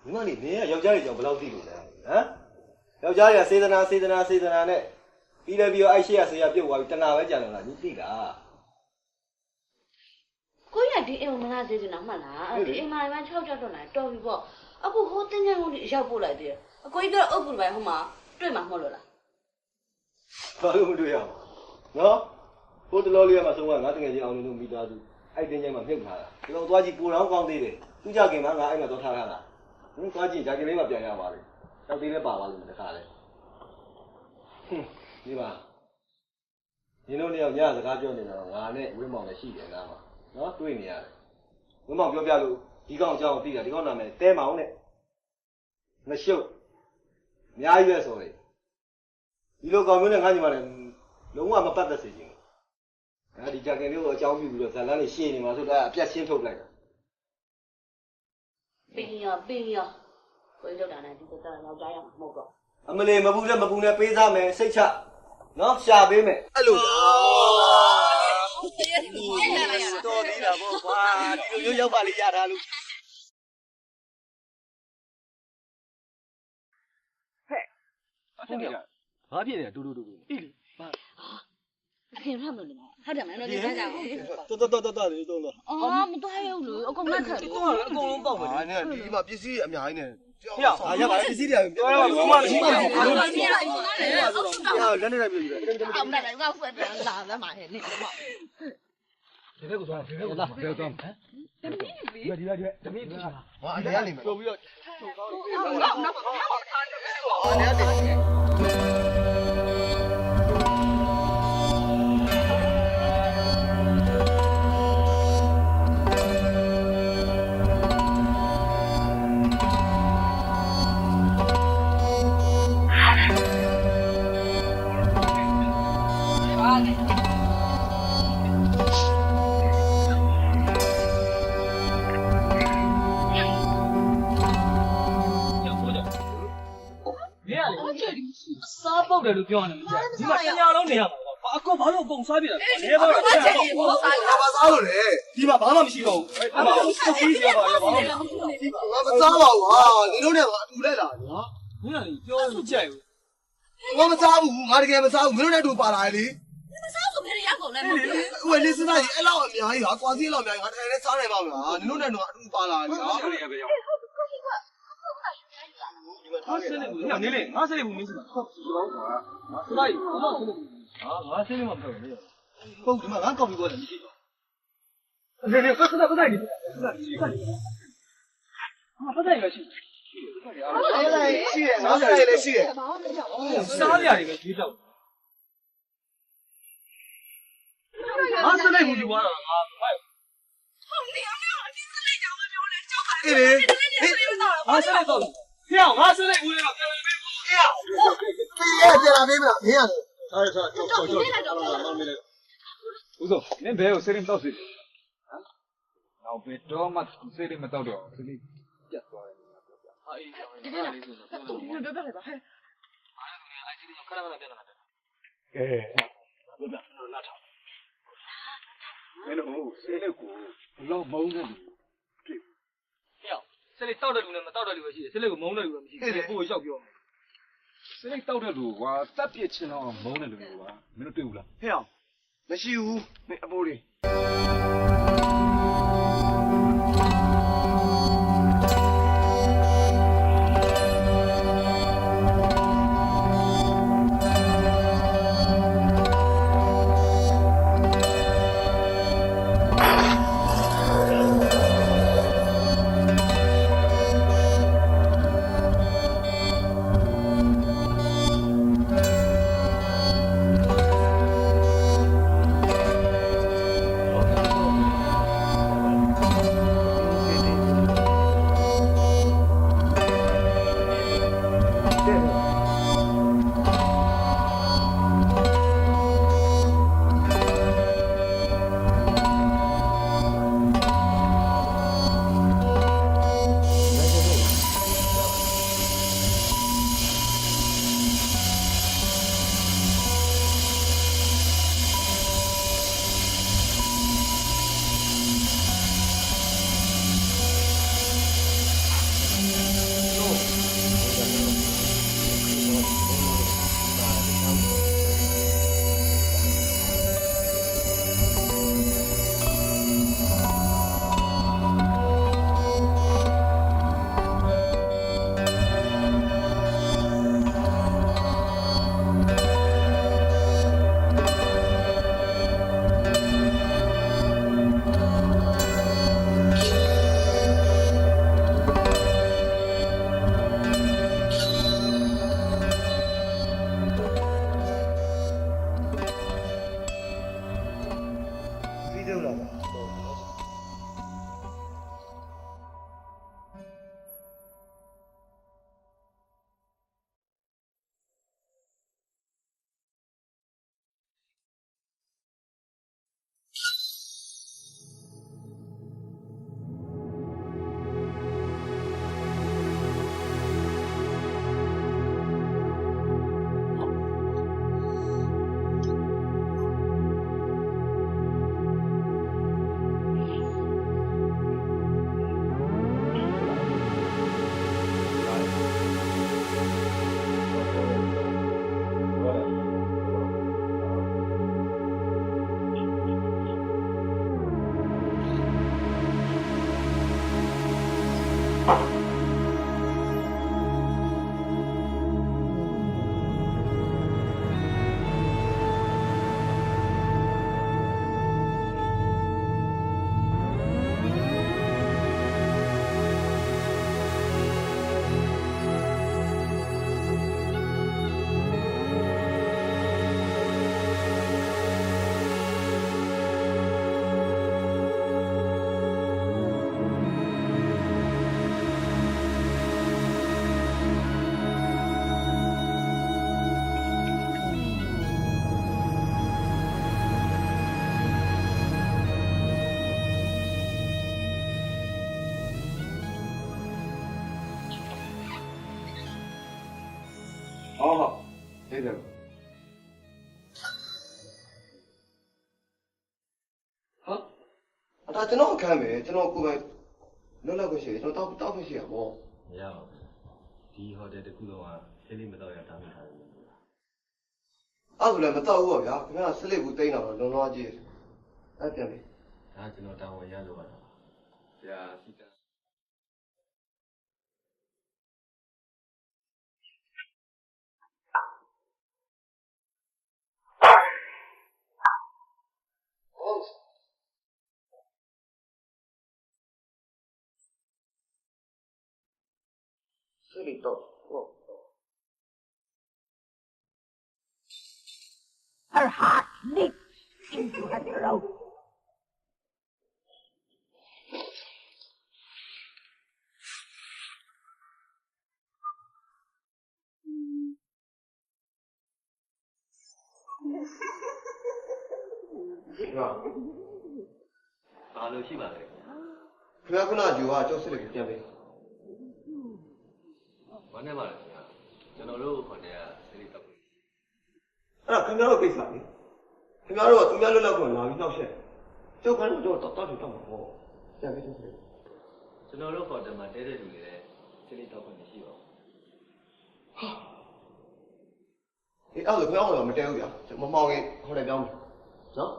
ဒီမလေးနင်ကယောက်ျားတွေကြောင့်ဘယ်လောက်သိလို့လဲဟမ်ယောက်ျားတွေကစေတနာနဲ့ပြီးလည်းပြီးတော့အဲ့ရှေ့ရဆေးရပြုတ်သွားပြီးတနာပဲကြံလာတာညီသိလား ကိုကြီးကဒီအိမ်ကိုမလာသေးဘူးနော်မှတ်လားဒီအိမ်မှာလည်း6ကြောက်တော့လာတော်ပြီပေါ့အခုဟိုတင်းချမ်းကုန်ကြီးရောက်ပို့လိုက်သေးတယ်အကိုကြီးပြောအုပ်ကူပဲဟိုမှာတွေ့မှာမဟုတ်လို့လား ဘာလို့မတွေ့ရအောင်နော်ဟိုတလောလေးကမှဆုံးကငါတကယ်ကြီးအောင်လို့မိသားစုအဲ့တင်းချင်းမှမြုပ်ထားတာဒီတော့သွားကြည့်ကိုတော်ကောင်းသေးတယ်သူကြခင်မှာငါအဲ့မှာတော့ထားတာသွားကြည့်ဂျာကလေးမှပြန်ရပါလေတောက်သေးလည်းပါပါလို့တခါလေဒီမှာညီတို့နှစ်ယောက်ညစကားပြောနေတာတော့ငါနဲ့ဝင်းမောင်လည်းရှိတယ်နားမှာနော်တွေ့နေရတယ်ဝင်းမောင်ပြောပြလို့ဒီကောင်အကြောင်းသိတာဒီကောင်နာမည်တဲမောင်နဲ့ငရှုပ်အများကြီးပဲဆိုလေဒီလိုကောင်မျိုးနဲ့ငါညီမလည်းလုံးဝမပတ်သက်စေချင်ဘူးအဲဒီဂျာကင်လေးကိုအကြောင်းပြုပြီးတော့ဇာလန်းလေးရှင်းနေမှာဆိုတော့အပြတ်ရှင်းထုတ်လိုက်တာ ပင်းရောကိုကြီးလောက်တာနဲ့ဒီကတော့လောက်ကြရမှာမဟုတ်တော့ အမလေးမပူနဲ့ပေးစားမယ်စိတ်ချနော်ရှာပေးမယ် အဲ့လို တော်သေးတာပေါ့ကွာဒီလိုမျိုးရောက်ပါလေရတာလို့ ဟုတ်တယ် ဘာဖြစ်နေတူအေးလေ အဖေဖတ်မလို့နော်ဟုတ်တယ်မနော်ဒီစားကြအောင် တော်လေးတော့ အော်မသွားရဘူးလို့အကုန်လက်ခတ်တယ် အကုန်လုံးပေါက်မယ် ဟာနဲ့ဒီမှာပစ္စည်းအများကြီးနဲ့ ဟေ့ဟာရပါပစ္စည်းတွေပြောရမှာဘာမှမရှိဘူးလက်နဲ့တိုင်းပြည်ပဲ အောင်တယ်ငါဖွက်တယ်လာသမ်းပါဟဲ့နေတော့ ဒီဘက်ကိုသွားဒီဘက်ကိုသွားဟမ်ဒီတမီးဖြစ်တာ ဟာအနေကနေမှာ ပြောပြီးတော့ အနေကနေ စားပုတ်တယ်လို့ပြောနေတယ်ဒီမှာတညာလုံးနေရမှာပါအကောဘာလို့အကုန်စားပြတာလဲပါတော့ ဘာစားလို့လဲ ဒီမှာဘာမှမရှိတော့ဘူးအဲ့မှာစပီးရပါရောဘာမှ ငါမစားပါဘူးဟာဒီလိုနဲ့ငါအတူလိုက်လာညာ ဘုရားလေးပြောလို့ကြိုက်ဘူး ငါမစားဘူးငါတကယ်မစားဘူးမင်းတို့နဲ့အတူပါလာလေ စားဆိုဘယ်ရရောက်ကုန်လဲမဟုတ်ဘူး ဟိုလေးစသားကြီးအဲ့လောက်အများကြီးဟာကွာစီးလောက်အများကြီးငါတကယ်လည်းစားနိုင်ပါမလားနင်တို့နဲ့တော့အတူပါလာလေဟာ ဟုတ်တယ်ပဲရောက် မ ဒီမှာ ငါဆင်းနေဘူးနေလေငါဆင်းနေဘူးမင်းစီပါဟုတ်ပါဘူးကွာငါဆင်းနေမှာမဟုတ်ဘူးလေ ပုတ်ဒီမှာငါကောက်ပြီးသွားတယ်မရှိတော့ နေနေပတ်တိုင်းနေပတ်တိုင်းမရှိ အဲ့ဒါရှိတယ်ငါဆိုင်လည်းရှိတယ် စားရတွေပဲကြီးတော့ငါဆင်းနေဘူးယူသွားတာငါဟုတ်နေအောင်အဒီစလေးကြောင်ပြောလဲကြောက်ပါလေငါဆင်းနေတော့ဖျောက်ငါဆင်းနေဘူးလေတော့ပြန်ပေးဖို့ဖျောက် ပြန်လာပေးမလားမင်းရတယ် စားစားကြောက်မင်းလိုက်ဦးစောနင်းဘဲကိုစိတ်ရင်တောက်စီဟမ်နောက်ဘယ်တော့မှစိတ်ရင်မတောက်တော့စိတ်ပြတ်သွားတယ်ငါပြောပြဟာအေးကြောင်းနေတာလေးဆိုတော့ပြောတော့ပြောပြလိုက်ပါဟဲ့အားလုံးကအိုက်စီခဏခဏပြန်လာတယ်ကဲပြောပြတော့နားထောင်မင်းတို့စိတ်ကိုဘလောက်မုန်းတယ်ဖြစ် ဖျောက်စလေးတောက်တဲ့လူနဲ့မတောက်တဲ့လူပဲရှိတယ်စလေးကိုမုန်းတဲ့လူပဲမရှိဘူးပို့ရောက်ပြော စိတ်တောက်တဲ့လူကွာတပ်ပြစ်ချင်တော့မုန်းတဲ့လူကွာမင်းတို့တွေ့ဘူးလား ဟဲ့အောင်မရှိဘူးမင်းအဖိုးလေး ပြီးသေးလားနေတယ်ဟာအတာကျွန်တော်အခန်းပဲကျွန်တော်ကိုယ်ပဲလွတ်လပ်ခွင့်ရှိတယ်ကျွန်တော်တောက်ခွင့်ရှိရပါဘော မရပါဘူးဒီဟိုတယ်တစ်ခုလုံးကစိတ်လေးမတော့ရတာမှထားတယ် အဲ့ဒါလည်းမတော့ဘူးပါဗျာခင်ဗျားစလစ်ဘူးတိန်းတော့လုံလောကြီးအဲ့ပြန်ပြီ ဒါကျွန်တော်တာဝန်ရလို့ရတာပါဆရာစီတ ဆေးလေးတော့ဟုတ် Her heart leaps into her throat. ဘာလို့ရှိပါလဲ ခင်ဗျားခုနယူကကြောက်စစ်လေးပြန်ပေး ဘာနဲ့မှလဲခင်ဗျာကျွန်တော်တို့ဟိုတယ်ကဆေးလေးတောက်ပြီ အဲ့ဒါခင်ဗျားတို့ကိစ္စလေခင်ဗျားတို့ကသူများလွတ်လပ်ခွင့်လာပြီးနှောက်ရှက်ကျုပ်ကတော့တောက်တယ်တောက်မှာပေါ့ပြန်ပေးတော့ ကျွန်တော်တို့ဟိုတယ်မှာတဲတဲ့လူတွေလည်းဆေးလေးတောက်ခွင့်မရှိပါဘူး အေးအဲ့ဒါခင်ဗျားကတော့မတဲဘူးဗျာမမောင်ရင်ဟိုတယ်ပြောင်းမယ်နော်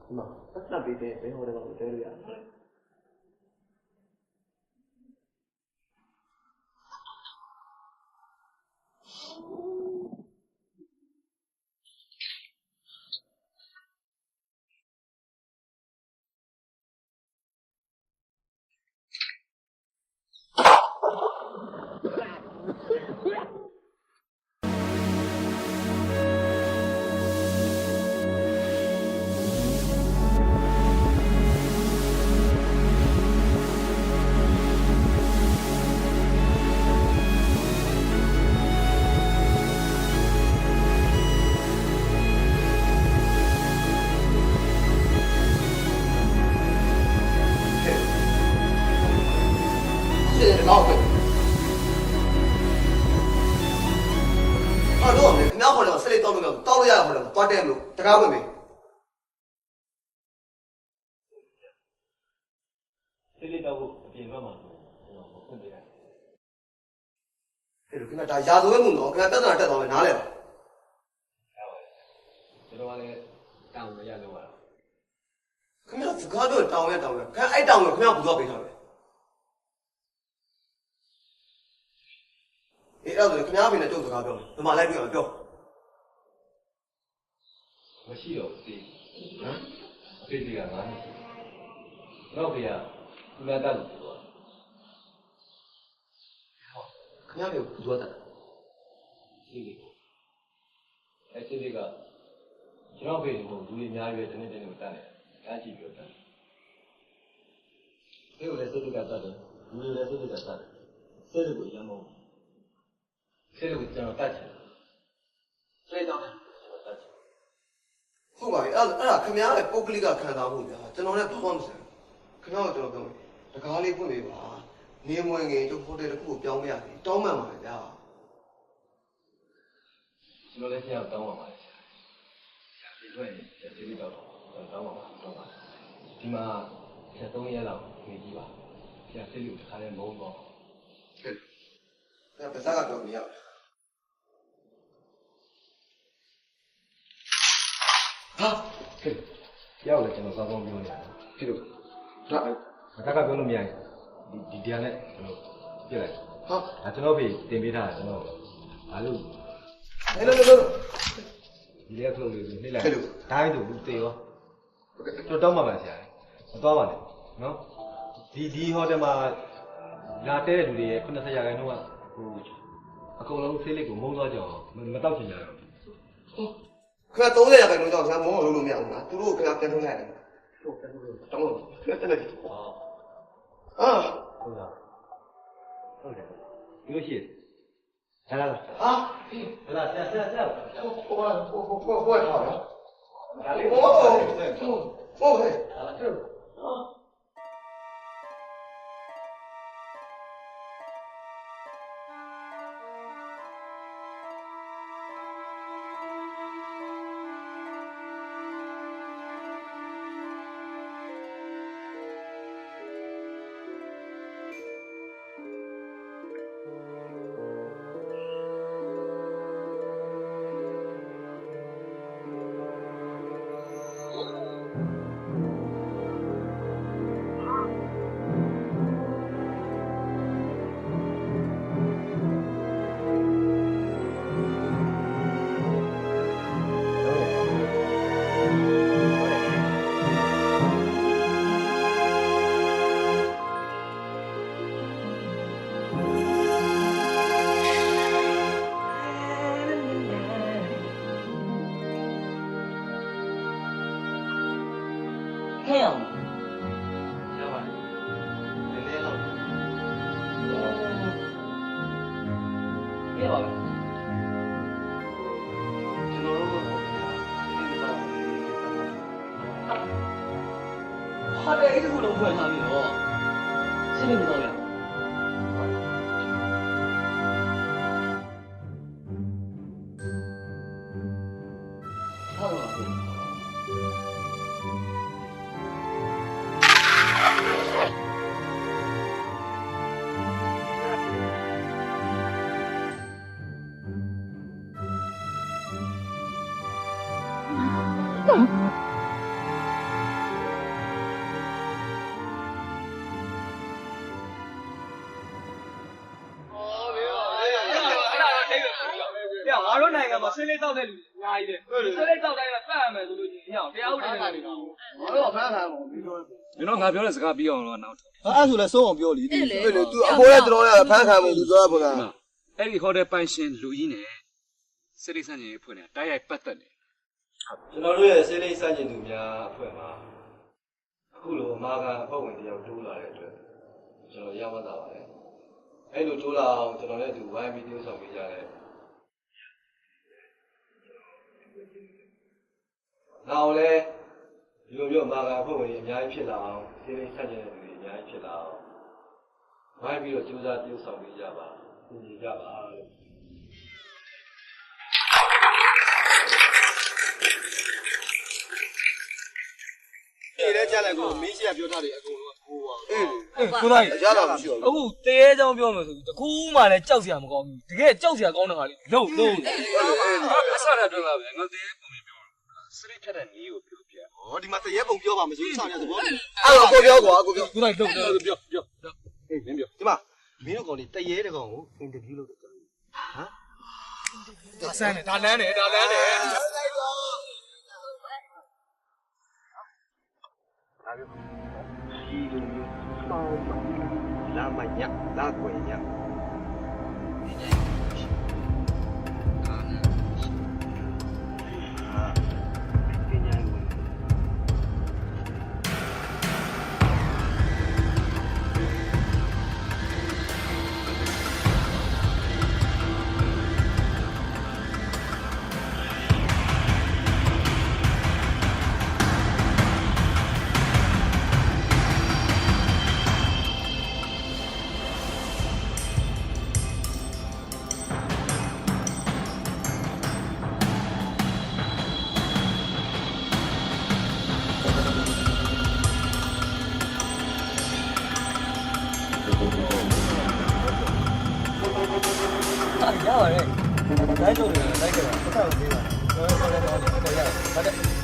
ဒီမှာတက်တက်ပေးတဲ့ဘယ်ဟိုတယ်မှာမတဲလို့ရတယ် တော့ပဲအဲ့တော့ခင်ဗျားခေါ်တယ်ဆက်လေးတောက်လို့တောက်လို့ရတာခေါ်တယ်သွားတယ်မလို့တကားဝင်ပြီ ဆေးလေးတောက်ဖို့အပြင်ဘက်မှာကျွန်တော်ဖွင့်ပေးလိုက် အဲ့လိုခင်ဗျာဒါရာဇဝဲမှုတော့ခင်ဗျာပြဿနာတက်သွားမယ်နားလဲပါ ကျွန်တော်ကလည်းတောင်းရရလို့ရတာ ခင်ဗျာစကားတော့တောင်းရခင်ဗျာအဲ့တောင်းကိုခင်ဗျာဘူးတော့ပေးထားတယ်အေးအဲ့ဒါခင်ဗျားဖေနဲ့ကျုပ်စကားပြောဒီမှာလိုက်ပြီးတော့ပြော မရှိတော့သေးဟမ်အဖေကြီးကငါ့မရှိတော့ဖေကသူများတက်လို့ပြော ခင်ဗျားဖေကိုဘူးတော့တက် ရှိလေအဲ့ဒီကကျွန်တော်ဖေကလူတွေအများကြီးပဲတနေ့တနေ့ကိုတက်နေအားကြည့်ပြောတက်ဖေကိုလည်းစိတ်ကတက်တယ်လူတွေလည်းစိတ်ကတက်တယ်စိတ်ကိုရမ်းမဟုတ်ဆေးလို့ကျွန်တော်တတ်ချင်ဆေးတော့တတ်ချင် ဟုတ်ပါပြီအဲ့ဒါခင်ဗျားရဲ့ပုဂ္ဂလိကခံစားမှုဗျာကျွန်တော်လည်းဘာမှမဆိုင်ခင်ဗျားကကျွန်တော်ပြောတကားလေးဖွင့်ပေးပါနေမဝင်ခင်ကျုပ်ဟိုတယ်တစ်ခုကိုပြောင်းမရသေးတောင်းမှန်ပါဗျာ ကျွန်တော်လည်းဆရာတောင်းပါပါတယ်ဆရာဒီတွေ့ဆေးလေးတော့တောင်းပါပါတောင်းပါဒီမှာ73ရက်လောက်နေကြည့်ပါဆရာဆေးလို့တစ်ခါလည်းမုန်းတော့ အဲ့ဒါပါစားကတော့မရဘူးဟာ ကဲရောက်လေကျွန်တော်စောစောပြောနေတာဖြစ်လို့ဒါကပြောလို့မရဘူးဒီတရားနဲ့ကျွန်တော်ပြလိုက်ဟာဒါကျွန်တော်ဖေတင်ပေးထားတာကျွန်တော်ဘာလို့ အဲ့လို ဒီရက်ထုတ်လို့နှိမ့်လိုက်ဒါပဲသူတေရောကျွန်တော်တောင်းပါပါဆရာမသွားပါနဲ့နော်ဒီဟိုတယ်မှာလာတဲ့လူတွေရဲ့90ရာခိုင်နှုန်းကဟိုအကုန်လုံးဆေးလိပ်ကိုမုန်းသွားကြအောင်မတောက်ချင်ကြတော့ ခင်ဗျာ30ရာခိုင်နှုန်းကြောင့်ဆရာမုန်းအောင်လုပ်လို့မရဘူးလားသူတို့ခင်ဗျာပြန်ထုတ်လိုက်ရတယ်ဟုတ်ပြန်ထုတ်လို့တောင်းလို့ခင်ဗျာတက်နေပြီအာဟုတ်လားဟုတ်တယ်ဒီလိုရှိတယ်လာလာ ဟာ လာဆရာဟိုထားနော်ဒါလေးဟိုဟဲ့ဟာ ဟ ခဲ့အောင် ရပါတယ်နည်းနည်းတော့ ပြပါမယ် ကျွန်တော်တို့ကဒီမှာ ဟာတဲ့အဲ့ဒီလိုဖွဲ့ထားပြီးတော့စိတ်မတော့ရ ဟုတ်ပါဘူး ပြောငါတို့နိုင်ငံမှာဆင်းလေးတောက်တဲ့လူအများကြီးတယ်ဆင်းလေးတောက်တိုင်းကပတ်ရမယ်ဆိုလို့ရှိရင်တရားဥပဒေနဲ့နေတာ ဘာလို့ဖမ်းခံမို့ဒီလို မင်းတို့ငါပြောတဲ့စကားပြီးအောင်လို့နောက် အဲ့ဆိုလဲဆုံးအောင်ပြောလी အေးလေ तू အဖိုးလည်းတော်တော်ဖမ်းခံမို့ तू ပြောရပုံလား အဲ့ဒီဟိုတယ်ပိုင်ရှင်လူကြီးနဲ့စစ်လိစံကြီးဖွင့်နေတာတိုက်ရိုက်ပတ်သက်နေ ကျွန်တော်တို့ရဲ့ဆေးလိပ်စန့်ကျင်သူများအဖွဲ့မှာအခုလိုအမာခံအဖွဲ့ဝင်တယောက်တိုးလာတဲ့အတွက်ကျွန်တော်ရမ်းသာပါတယ်အဲ့လိုတိုးလာအောင်ကျွန်တော်လည်းသူဝိုင်းပြီးတိုးဆောင်ပေးကြတယ်နောက်လည်းဒီလိုမျိုးအမာခံအဖွဲ့ဝင်တွေအများကြီးဖြစ်လာအောင်ဆေးလိပ်စန့်ကျင်တဲ့လူတွေအများကြီးဖြစ်လာအောင်ဝိုင်းပြီးတော့ကြိုးစားတိုးဆောင်ပေးကြပါညီကြပါလို့ ဒီလဲကြားလိုက်ကိုမင်းရှိကပြောထားတယ်အကုန်လုံးကိုပါ ကိုသား ရတာမရှိတော့ဘူး အခုတရေချောင်းပြောမယ်ဆိုပြီးတကူးမှလည်းကြောက်စရာမကောင်းဘူးတကယ်ကြောက်စရာကောင်းတဲ့ဟာလေးလုံး အဆရအတွင်းလာပဲငါတည်းပုံပြပြောစစ်လိဖြတ်တဲ့ညီကိုပြောပြ ဟောဒီမှာတရေပုံပြောပါမစိုးစောင့်ရသဘော အဲ့တော့ကိုပြောကွာကိုပြော ကိုသားလုံး ပြောအေးမင်းပြော ဒီမှာမင်းတို့ကောင်ဒီတရေတကောင်ကိုအင်တာဗျူးလုပ်တယ်ဟမ်ဒါဆန်းတယ်ဒါလန်းတယ် ဒီလိုမျိုးပေါင်းလာမညလာကွယ်ညရပါတယ်တိုင်းကျုပ်တွေလိုက်ကြတာပတ်သက်လို့ပေးပါတော့ရတယ်ဟုတ်တယ်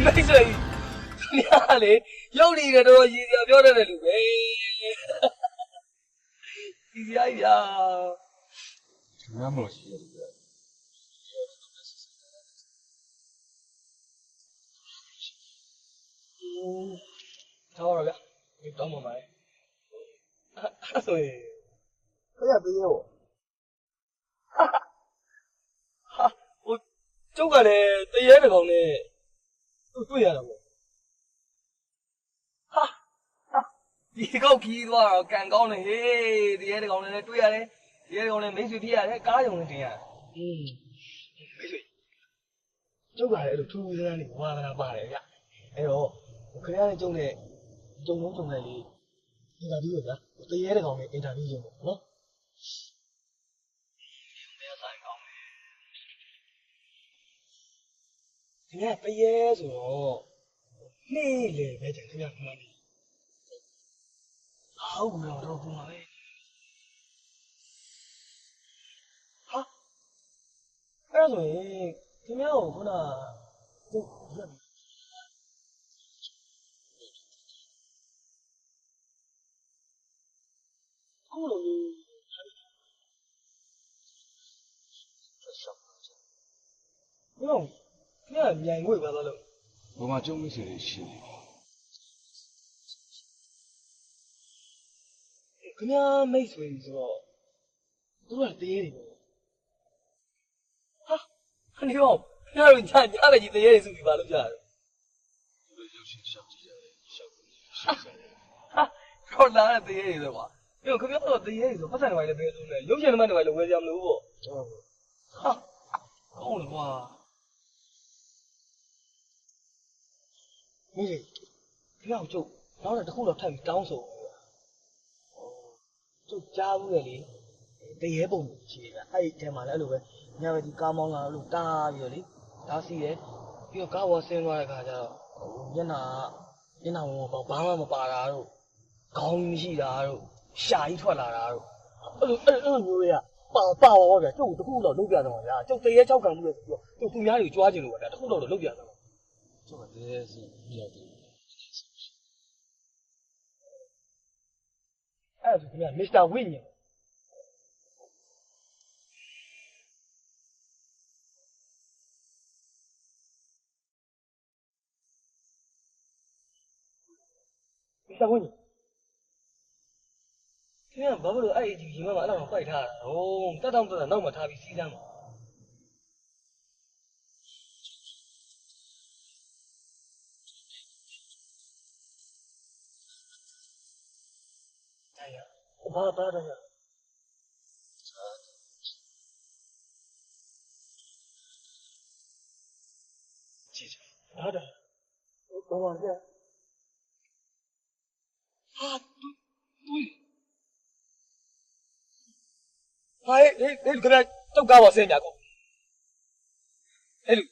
မိတ်ဆွေညာလေရုပ်နေတယ်တော့ရည်စရာပြောတတ်တယ်လူပဲရည်စရာကြီးဗျာ ငါမလို့ရှိရတယ် ထားပါဗျာဒီတောင်းပါမယ်အဲ့ဆိုရင် ခရပေးရော ကျုပ်ကလည်းတရေတကောင်နဲ့တွေ့ရတာပေါ့ဟာဒီကောက်ကြီးသွားတော့ကန်ကောင်းနေဟေးတရေတကောင်နဲ့တွေ့ရတယ်တရေတကောင်နဲ့မိတ်ဆွေဖြစ်ရတယ်ကားရုံနဲ့တင်ရတယ်မိတ်ဆွေကျုပ်ကလည်းအဲ့လိုထူးထူးဆန်းဆန်းနေဝါသနာပါတယ်ဗျအဲ့တော့ခင်ဗျားနဲ့ကျုံနဲ့ကျုံလုံးကျုံလိုက်လေးအင်တာဗျူးရဗျာတရေတကောင်နဲ့အင်တာဗျူးရုံပေါ့နော်ဘယ်ဆိုင်ကောင်းလဲခင်ဗျားတရေဆိုတော့နေ့လေပဲကြခင်ဗျားမှန်းနေဟုတ်ဘူးတော့ဘူးပါပဲဟာအဲ့ဆိုရင်ခင်ဗျားကိုခုနသူရက်ခုလိုမျိုးဟုတ်ခင်ဗျားမြိုင်ငွေပဲတော့လို့ ဘုံမှာကျုံမိစေတွေရှိနေ ခင်ဗျားမိတ်ဆွေဆိုတော့သူကတရေတွေပေါ့ဟာနေရောခင်ဗျားတို့ညပဲကြီးတရေတွေစုပြီးပါလို့ကြားတယ် သူတို့ရုပ်ရှင်ရှောက်ကြည့်ကြတယ်ရှောက်ကြည့်ရှောက်ကြတယ် ဟာခေါ်လာတဲ့တရေတွေဆိုကွာပြီးတော့ခင်ဗျားတို့တရေတွေဆိုပတ်စံတွေလည်းပဲဆုံးတယ်ရုပ်ရှင်သမားတွေလည်းဝယ်ကြမလို့ပေါ့ဟာကောင်းတယ်ကွာမင်းခင်ဗျားတို့ကျုပ်နောက်တစ်ခုတော့ထပ်ပြီးတောင်းဆိုကျုပ်ကြားဘူးလေတရေပုံရှိတယ်အဲ့ဒီထဲမှာလည်းအဲ့လိုပဲညပဲဒီကားမောင်းလာလို့တားပြီးတော့လေတားစီးတယ်ပြီးတော့ကားပေါ်ဆင်းသွားတဲ့ခါကျတော့မျက်နှာဝင်ဘာမှမပါတာတို့ခေါင်းမရှိတာတို့ရှာကြီးထွက်လာတာတို့အဲ့လိုမျိုးတွေကပါပါဗျာကျုပ်တခုတော့လုပ်ပြတယ်ပါဗျာကျုပ်တရေ6ကံမှုလေဆိုတော့ကျုပ်သူများတွေကြွားခြင်းလို့ပါဗျာတခုတော့လုပ်ပြတယ်ပါ ကျုပ်ကတည်းကစီပြောတယ် အဲ့ဒါဆိုခင်ဗျာမစ္စတာဝိညာဉ်မစ္စတာဝိညာဉ်ခင်ဗျာဘာလို့အဲ့ဒီကြီးမမအဲ့လောက်ပိုက်ထားတာဟိုတက်တော့နောက်မှထားပြီးစီးစမ်းပါဘာတော့ရကြည့်ဟာဒါဘာလဲဟာတူဟဲ့ခဏကြောက်ကားပေါ်ဆင်းကြကုန်ဟဲ့လူ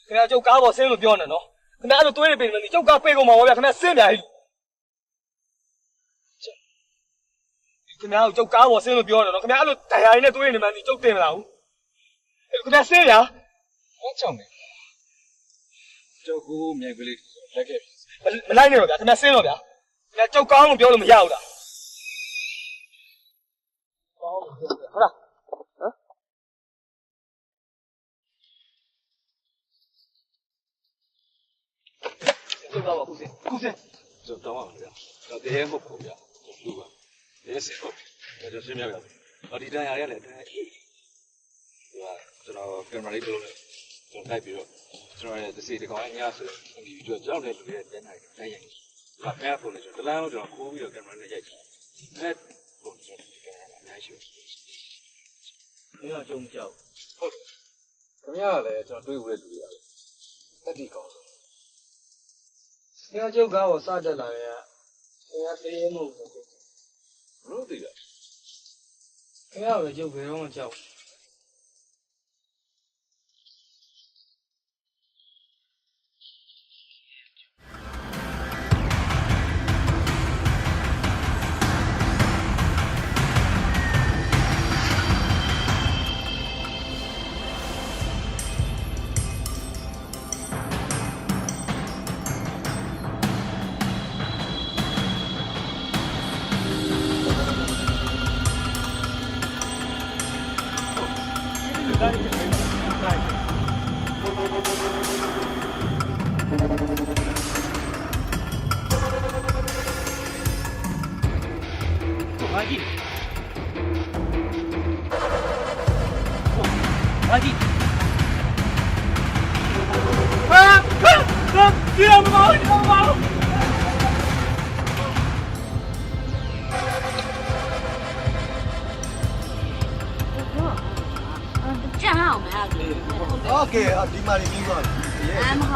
ခဏကြောက်ကားပေါ်ဆင်းလို့ပြောနေနော်ခဏအဲ့လိုတွေးနေပြီမင်းကြောက်ကားပေးကုန်မှာပါဗျာခဏဆင်းပြန်ဟဲ့ခင်ဗျားကိုကြောက်ကားပေါ်ဆင်းလို့ပြောတယ်နော်ခင်ဗျားအဲ့လိုဒဏ်ရာရင်းနဲ့တွေးနေမှန်းဒီကြောက်တင်မလားဘူးခင်ဗျားဆင်းရ ဘာကြောင့်လဲကျုပ်ကိုမြိုင်ကလေးလက်ခဲ့ပြီ မလိုက်နဲ့တော့ဗျာခင်ဗျားဆင်းတော့ဗျာခင်ဗျားကြောက်ကောင်းလို့ပြောလို့မရဘူးလားဟုတ်လားဟမ်ကြောက်ပါဦးစင်ကျုပ်တောင်းပါမယ်ဗျာဒါတည်းမဟုတ်ဘူးဗျာလူပါရဲစင်ဟုတ်တယ်ဒါရှင်းပြပါမယ်ဒီတန်ရာရလည်းတန်အေးကျွန်တော်ကင်မရာလေးတို့လည်းကျွန်တော်တိုက်ပြီးတော့ကျွန်တော်ရဲ့သစီတကောင်အများဆိုဒီဗီဒီယိုကြောက်တဲ့လူရဲ့တက်နိုင်တယ်ရိုက်ဒါဖက်ဖုန်းနဲ့ကျွန်တော်တလန်းလုံးကျွန်တော်ခိုးပြီးတော့ကင်မရာနဲ့ရိုက်တယ်အဲ့ပုံစံဒီကင်မရာနဲ့ရှိတယ် ဘယ်တော့ကြုံကြောက် ဟုတ်တယ်ခင်ဗျားကလည်းကျွန်တော်တွေ့ဦးတဲ့လူတွေရတယ်တက်တီကောင်းဆုံး ခင်ဗျားကြောက်ကားကိုစတက်လာရင်ခင်ဗျားသေးမဟုတ်ဘူး ဘလို့သိလား ခင်ဗျားပဲကြောက်ဘယ်တော့မှကြောက်你要不毛？你要不毛？ 这样好没啊？ โอเคဒီမှာလေးပြီးသွားပြီ 蛮好，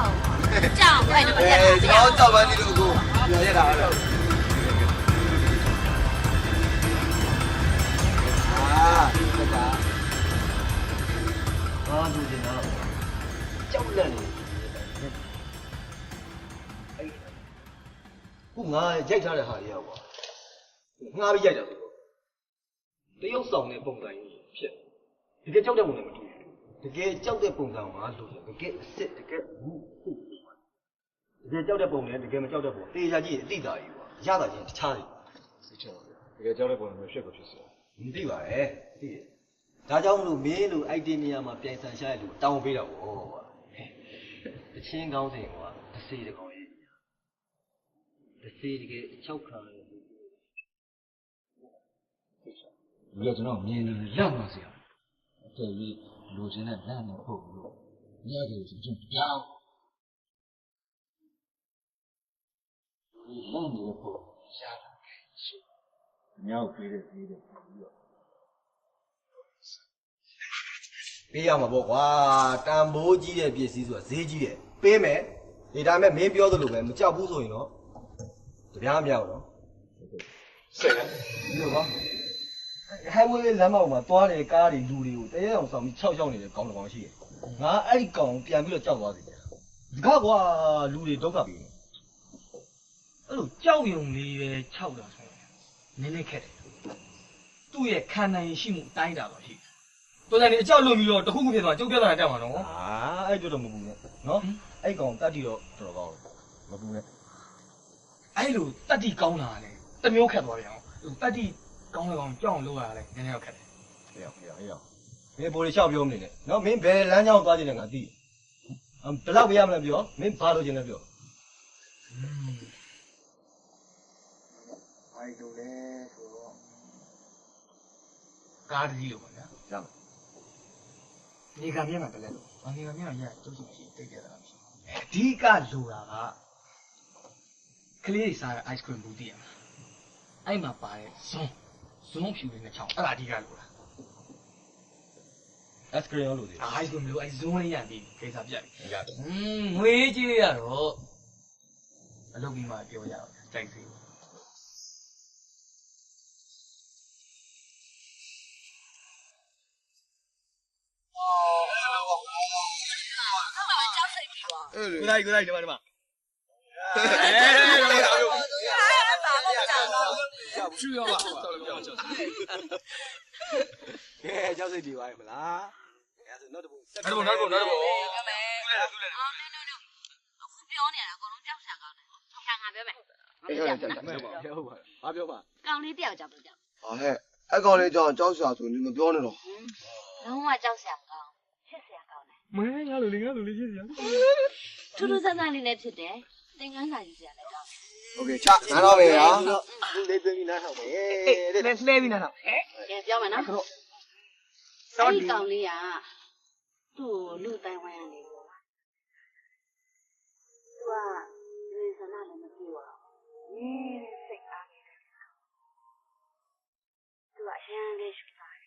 这样快点把 အဲကျွန်တော်ကြောက်ပန်းနေလို့ကိုပြောရတာတော့ဟုတ်ကဲ့ဟာလူတင်တော့ကြောက်လက်နေခုငါရိုက်ထားတဲ့ဟာတွေရောကွာငါပြီးရိုက်တာဆိုတော့တရုပ်ဆောင်တဲ့ပုံစံကြီးဖြစ်တကယ်ကြောက်တဲ့ပုံစံမတူဘူးတကယ်ကြောက်တဲ့ပုံစံကငါလို့တကယ်အစ်စ်တကယ်ဘူးဟုတ်တကယ်ကြောက်တဲ့ပုံနဲ့တကယ်မကြောက်တဲ့ပုံတေးချာကြည့်အတိတာကြီးကွာရတာချင်းတခြားစီစိတ်ချတကယ်ကြောက်တဲ့ပုံမျိုးဖြစ်ကိုဖြစ်စီမသိပါရဲ့သိတယ်ဒါကြောင့်မလို့မင်းလိုအိုက်တင်နေရာမှာပြိုင်ဆန်ရှားရလို့တောင်းပေးတော့ကွာတချင်းကောင်းစင်ကွာတစေးတကောင်ရဲ့တစေးတကယ်အချောက်ခံရလို့ လူကကျွန်တော်မြင်နေလန့်ပါစေ။အဲ့ဒီလူချင်းနဲ့လန့်နေဖို့လို့ညရတယ်ကျွန်တော်ပြောင်းဒီလန့်နေဖို့ရှားတာရှိ။မြောက်ပြီးတဲ့ပြီးတော့ပေးရမှာပေါ့ကွာတန်ဖိုးကြီးတဲ့ပစ္စည်းဆိုတာဈေးကြီးတယ်ပေးမယ်ဒီဒါမဲ့မင်းပြောသလိုပဲမကြောက်ဘူးဆိုရင်တော့တပြားမပြောက်တော့ဆက်တယ်ဒီလိုပါ ဟိုင်းဝေးလမ်းမပေါ်မှာသွားတယ်ကားတွေလူတွေကိုတရဲအောင်ဆောင်ပြီး6 ရောက်နေတဲ့ကောင်တစ်ကောင်ရှိတယ်။ငါအဲ့ဒီကောင်ပြန်ပြီးတော့ကြောက်သွားတယ်။ဒီကကွာလူတွေဒုက္ခပြီးနေ အဲ့လိုကြောက်ရုံလေးပဲ6တာဆိုရင်နည်းနည်းခက်တယ်သူ့ရဲ့ခံနိုင်ရှိမှုတိုင်းတာတော့ရှိတယ်တော်တယ်အကြောက်လွန်ပြီးတော့တခုခုဖြစ်သွားကျုပ်ပြဿနာတက်မှာနော် ။အာအဲ့တော့မပူနဲ့နော်။အဲ့ကောင်တတ်တီတော့တော်တော်ကောင်းတယ်မပူနဲ့ အဲ့လိုတတ်တိကောင်းတာလေတမျိုးခက်သွားပြန်အောင်တတ်တိကောင်းတဲ့ကောင်ကြောက်အောင်လုပ်ရတာလေနည်းနည်းတော့ခက်တယ် ။ဟေ့ဟေ့ဟေ့။မင်းပေါ်လေးလျှောက်ပြောမနေနဲ့နော်မင်းဘယ်လမ်းကြောင်းသွားချင်လဲငါသိတယ်။ဘယ်လောက်ပြရမလဲပြောမင်းဘာလို့ချင်လဲပြော ဘာလို့လဲဆိုတော့ကားတစ်စီးလို့ပါဗျာ ။ရမယ် နေကမြဲမှာတလဲလို့နေကမြဲမှာရကျုပ်စီမရှိတိတ်ကြတာမရှိအဓိကလိုတာကကလေးတွေစားတဲ့ ice cream ဘူးတည်ရမှာအဲ့မှာပါတဲ့ဇွန်းဖြူလေးနဲ့ချောင်းအဲ့ဒါအဓိကလိုတာ ။ ice cream လို့လေ ice cream လို့အဲ့ဇွန်းလေးရပြီးကိစ္စပြတ်ပြီ ။ရတယ် ငွေကြေးရတော့အလုပ်ပြီးမှပြောရအောင်ကြိုက်စီကိုလိုက်ဒီမှာရှူရပါကြောက်လို့ကြောက် ။ကဲကြောက်စိတ်ဒီပါရဲ့မလား။အဲ့ဒါဆိုနောက်တစ်ပုံ နောက်တစ်ပုံ အခုပြောနေတာအကုန်လုံးကြောက်စရာကောင်းတယ်။ခံငါပြောမယ်။ငါပြောပြမယ် ပြောပါ။ဘာပြောပါ ။ကောင်လေးတယောက်ကြောက်လို့ကြောက် ဟာဟဲ့အဲ့ကောင်လေးကြောင့်ကြောက်စရာဆိုနေမပြောနဲ့တော့ ။လုံးဝကြောက်စရာကောင်း။ချစ်စရာကောင်းတယ် မဲငါလိုလေးချစ်စရာ ။ထူးထူးဆန်းဆန်းလေးနဲ့ဖြစ်တယ်။သင်္ကန်းစာယူစရာလည်းကောင်းတယ် โอเคချနားတော့ပဲဟာ ။လူလေးသိပြီးနားထောင်မယ်။ လှဲပြီးနားတော့ ။ကြပြောမယ်နော်။အဲ့ဒီကောင်လေးကသူ့ကိုလူတိုင်ဝိုင်းရနေလို့။သူကရေစနာလည်းမပြေပါဘူး။နင်းစိတ်အားနေတယ်။သူကအရန်လေးရှိတာ။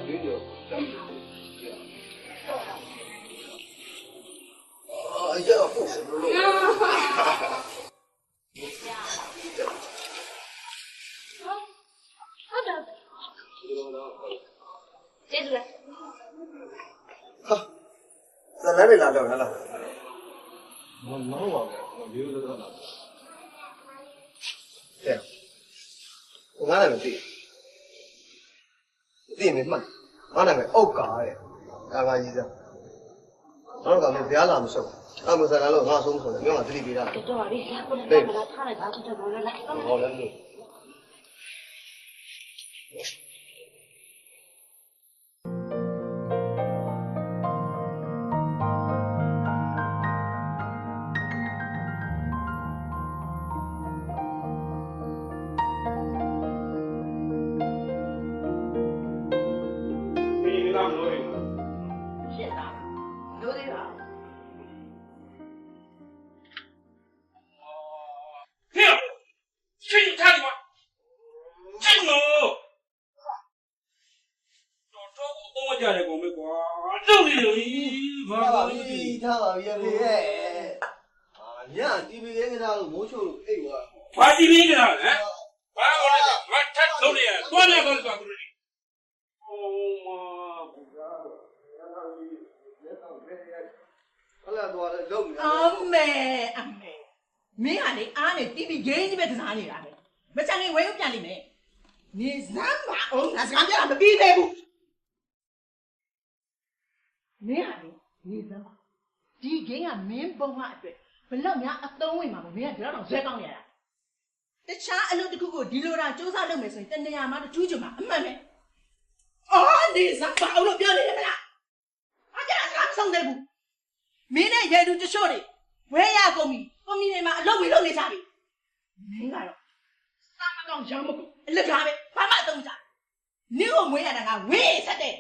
video 哎呀，不是不是。ကျေးဇူးပဲ 哈，咱来没拿着了？我老忘了，我留着它了。对，我俺那个地，地没满，俺那个欧嘎的，俺个意思。俺个没别拉么少，俺们在那路俺送送的，没俺这里别拉。တော်ပါပြီလားကိုလည်းမလားထားလိုက်ပါခုတော့လည်းလား 好嘞，对。 ရှင်းသားလို့သေးတာ ဖေချိန်ထားဒီမှာချိန်လို့တော့တော့ကြတယ်ကောင်ပဲကွာလုပ်နေလို့ဘာ ထား သာ ပါ လဲ ပြီထားပါပြီဖေရဲ့ညတီဗီရဲ့ကစားလို့မိုးချို့လို့အိတ်သွား ဘာဒီမင်းကြလားဟမ်ဘာဟောလဲငါထပ်လုပ်နေရတွားနေတော့ဆိုသူတွေဟိုမာဘူကား ဟလာသွားလဲလုံနေ အမေမင်းကလေအားနဲ့တီဗီဂိမ်းကြီးပဲကစားနေတာပဲမချန်နေဝဲရုပ်ပြန်လိမ့်မယ်နေစမ်းပါအောင်ငါစကားပြောတာမပြီးသေးဘူးမင်းဟာလေနေစမ်းပါဒီဂိမ်းကမင်းပုံကအတွက်ဘလောက်များအသုံးဝင်မှာမမင်းကဒီတော့ဇဲကောင်းနေရတာတခြားအလုပ်တစ်ခုကိုဒီလိုတာစူးစမ်းလုပ်မယ်ဆိုရင်တနေရာမှာတူးချင်မှာအမှန်ပဲအော်နေစမ်းပါအောင်လို့ပြောနေတယ်မလားအားကြစကားမဆုံးသေးဘူးမင်းနဲ့ရဲသူတချို့တွေဝဲရကုန်ပြီကွန်မြူနီမှာအလုပ်တွေလုပ်နေကြပြီမင်းကတော့စာမကောင်ရောင်းမကုန်အလက်ထားပဲဘာမှအသုံးချနင်းကိုမွေးရတာကဝေးဆက်တဲ့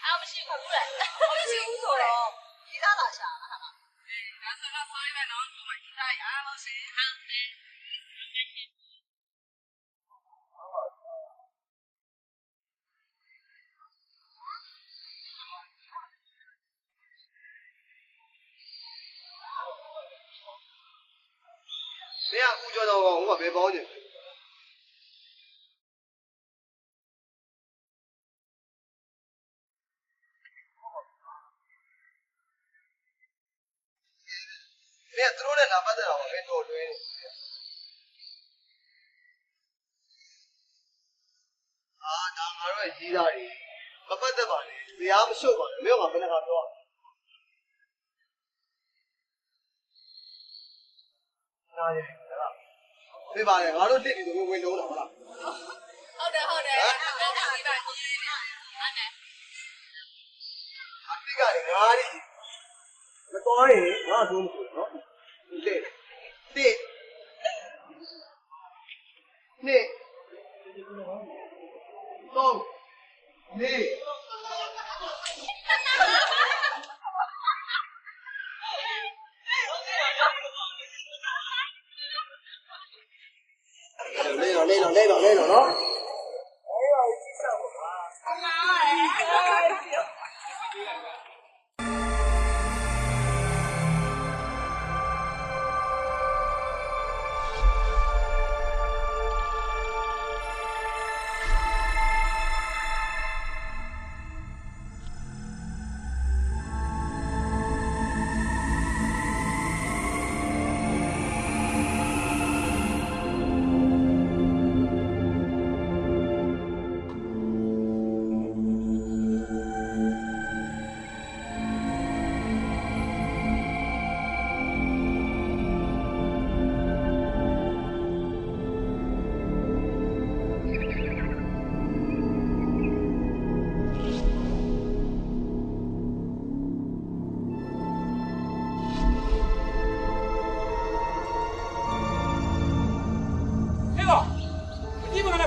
အားမရှိဘူးလေမရှိဘူးဆိုတော့ဒီသားသာရှာတာဟာဒါဆိုတော့ဖိုင်းပဲနော်သူ့မှာဒီသားရအားလို့ရှိရင်ဟုတ်တယ် မင်းကဦးကျော်တော်ကောင်ဟိုကဘယ်ပေါင်းနေမင်းကသူတို့နဲ့လာပတ်သက်တာကိုမင်းတော်တွင်းနေဒါငါတို့ရဲ့ကြီးသားတွေမပတ်သက်ပါနဲ့တရားမရှုပ်ပါနဲ့မင်းကဘယ်နှခါပြောနားရဲပြပါလေငါတို့တစ်ပြီးတော့ဝင်လုံးတာဟုတ်လား ဟုတ်တယ်ဟုတ်တယ်အဲ့ဒါပြီးပါညီဟုတ်တယ် အတိကလည်းငါးရီမတော်ရင်ငါသုံးလို့နော်တဲ့တစ်နှစ်သုံးလေးလေးတော့နော်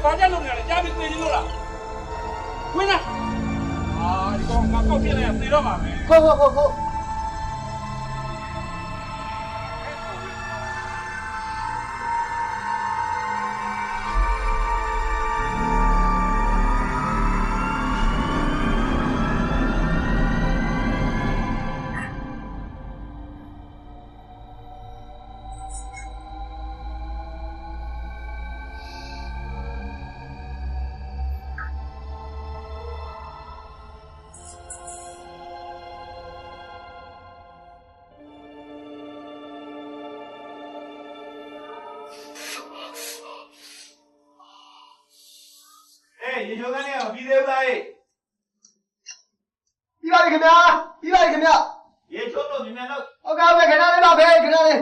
ဘာကြလုပ်နေလဲကြားပြီးသိနေလို့လားခွင်းလားအာဒီကောင်ငါကောက်ပြလိုက်သေတော့မှာပဲ ဟုတ်ရေချိုးကနေအောင်ပြီးသေးဘူးလား ပြီးပါပြီခင်ဗျာရေချိုးလို့မြန်မြန်လို့ ဟုတ်ကဲ့ခဏလေးပါပဲခဏလေး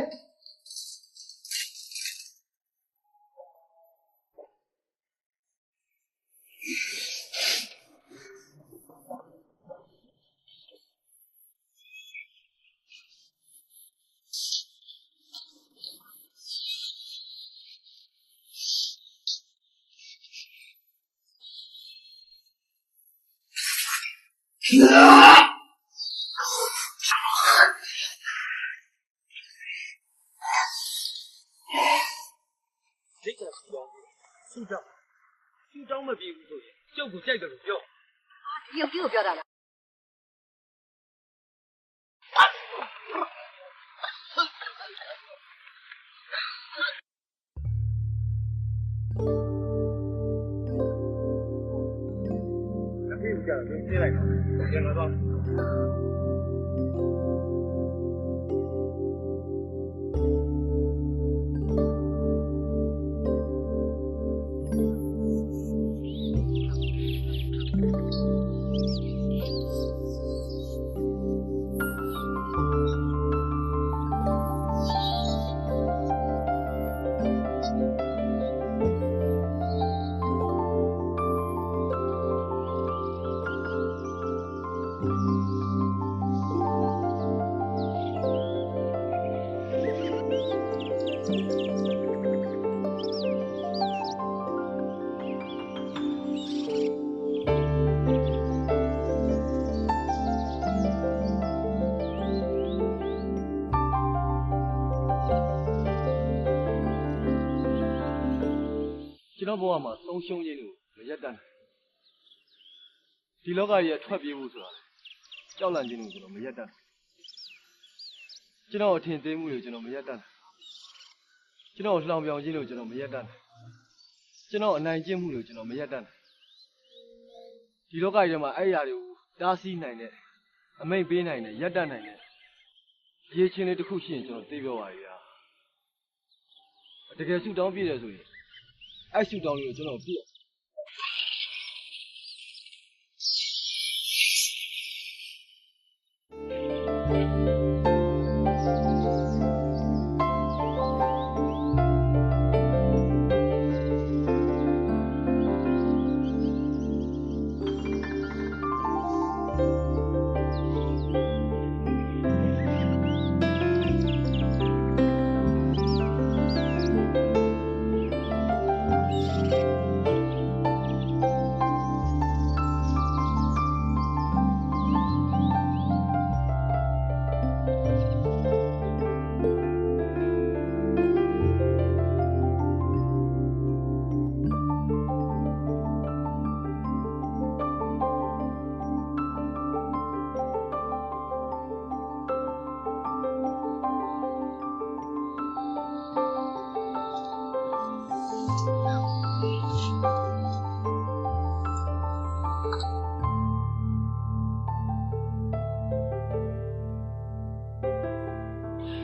ဒိတ်ကဆူတောင်းမပြေဘူးဆိုရင်ကျုပ်ကိုကြိုက်တယ်လို့ပြော ဒီရုပ်ကြီးကိုပြောတာလား လက်ဖေးကြတော့ပြေးလိုက်တော့ကျန်တော့ ကျွန်တော်ဘဝမှာသုံးရှုံးခြင်းကိုမရက်တတ်နိုင်ဒီလောကကြီးကထွက်ပြေးဖို့ဆိုတာကြောက်လန့်ခြင်းကိုကျွန်တော်မရက်တတ်နိုင်ကျွန်တော်အထင်သေးမှုတွေကျွန်တော်မရက်တတ်နိုင်ကျွန်တော်လှောင်ပြောင်ခြင်းကိုကျွန်တော်မရက်တတ်နိုင်ကျွန်တော်အနိုင်ကျင့်မှုတွေကိုကျွန်တော်မရက်တတ်နိုင်ဒီလောကကြီးထဲမှာအဲ့အရာတွေကိုတားဆီးနိုင်တဲ့အမိတ်ပေးနိုင်တဲ့ရက်တတ်နိုင်တဲ့အရေးချင်းလေးတစ်ခုရှိရင်ကျွန်တော်သိပြောပါရစေတကယ်ဆူတောင်းပြည့်တယ်ဆိုရင်အဲ့ဆူတောင်းလေးကိုကျွန်တော်ပြည့်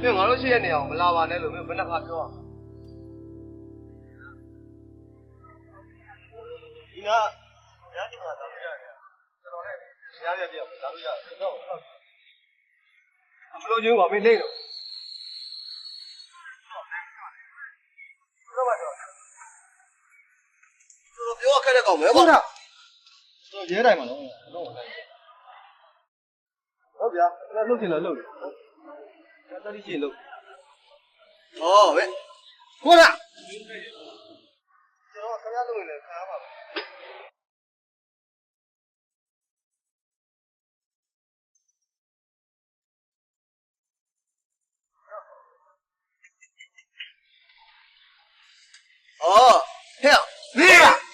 မင်းငါတို့ရှိရနေအောင်မလာပါနဲ့လို့မင်းဘယ်နှခါပြောအောင်ဒီနာရမ်းချင်တာတော့ရတယ်ကျွန်တော်လည်းရရပြလာလို့ရတယ်တော့မလို့ညိုးပါမင်းနေတော့တော့ပါတော့ပြောခက်တဲ့ကောင်မဲကွာတော့ရဲတိုင်းမှာတော့ဟုတ်ဗျာအဲ့လှုပ်ချင်လို့လှုပ်တယ်တတိချင်းလို့ဟောပဲဟုတ်လားကျွန်တော်ခ ရလို့လည်းခါပါမယ်哦，嘿，你呀！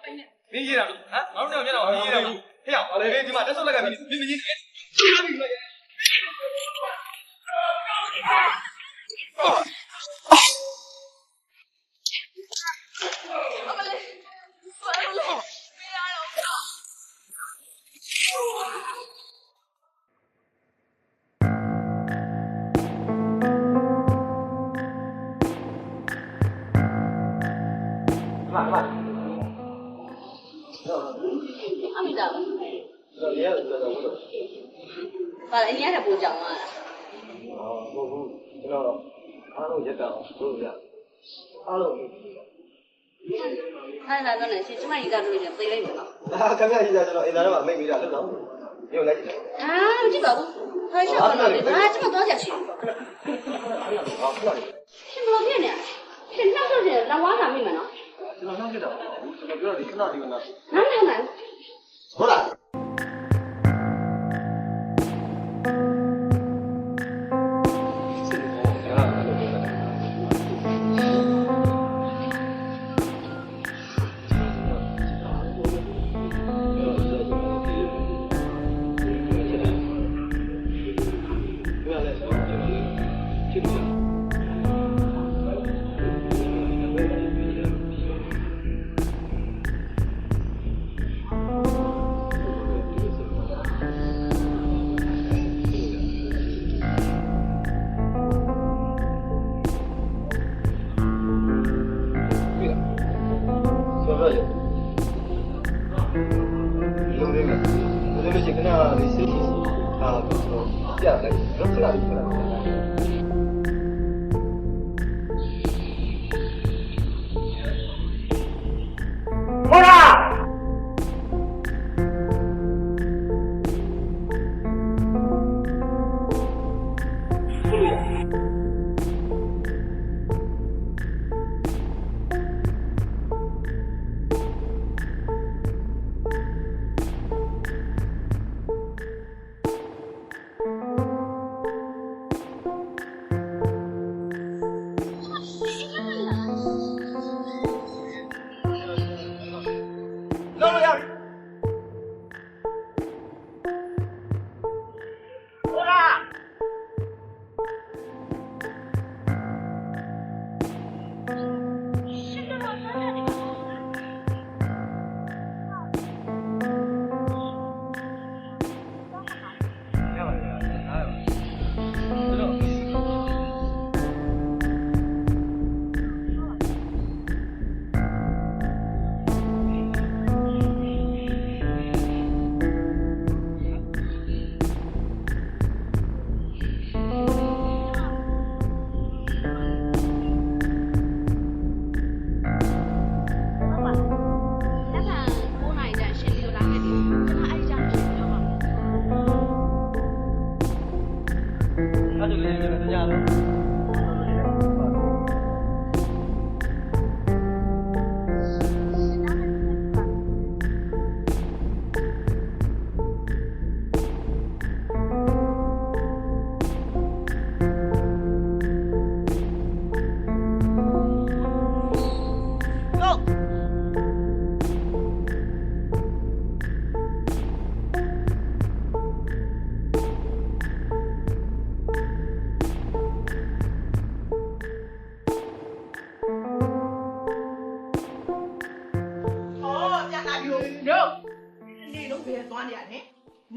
မင်းရေးတာလို့ဟမ်ငါတို့တော့မျက်နှာမရေးတာဘူးဟဲ့အောင်အဲ့ဒီမှာတက်ဆုပ်လိုက်ကမင်းမင်းကြီးအမိသား တော့ရရတယ်တော့ဟုတ်တော့ ဘာလဲအင်းရတဲ့ပူကြောင်လာ ဟုတ်ဘူးကျွန်တော်အားလုံးရက်တော့လို့ရအားလုံး အဲ့ဒါတော့လည်းရှင်ကျမကြီးကတော့လည်းပြေးလိုက်မယ်နော် ခင်ဗျာကြီးကကျွန်တော်အင်တာနက်မှာမိတ်ပြီးတာလို့နော်ရုပ်လိုက်ကြည့် အာမကြည့်ပါဘူးဟာရှောက်တော့လေဘာကျမတော့ကြချင် ဟုတ်ကဲ့ ရှင်ဘလို့ဖြစ်နေရှင်နောက်ဆုံးရှင်လက်ဝါးစာမိမယ်နော် ကျွန်တော်နောက်ဖြစ်တော့ကျွန်တော်ပြောတော့ဒီခဏဒီကနာ နားနိုင် ဟုတ်လား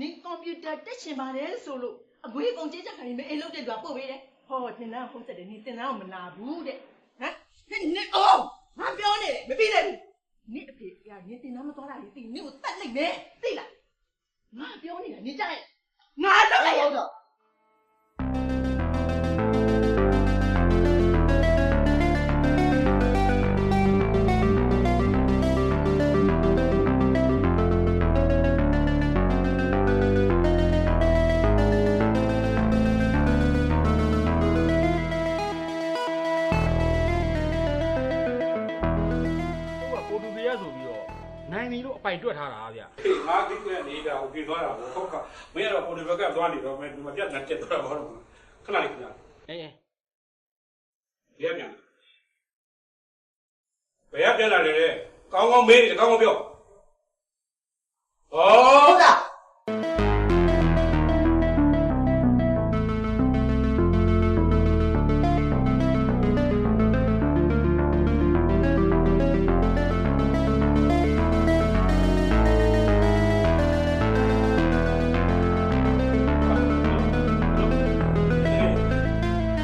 နင်ကွန်ပျူတာတက်ချင်ပါတယ်ဆိုလို့အကွေးကုန်ကျချက်ခံနေမအိမ်လုံးတက်သွားပို့ပေးတယ်ဟောတင်သားဟုတ်တယ်နင်တင်သားမလာဘူးတဲ့ဟမ်နင်အော်ငါပြောနေတယ်မပြီးလိုက်ဘူးနင်အဖေကနင်တင်သားမသွားတာလေသိနင်ကိုတတ်လိုက်မယ်သိလားငါပြောနေတာနင်ကြားရဲ့ငါတော့လိုက်ရောက်တော့ နိုင်ပြီလို့အပိုင်တွက်ထားတာဗျာ ဟေးငါဒီကနေတာကိုပြေးသွားတာကိုဟုတ်ကမင်းကတော့ပေါ်ဒီဘက်ကသွားနေတော့မင်းဒီမှာပြတ်ငါတက်သွားတော့ခဏလေးခဏအေးဘယ်ပြန်ဘယ်ပြန်လာလဲ ကောင်းကောင်းမေးတယ်ကောင်းကောင်းပြောဟော ဟုတ်လား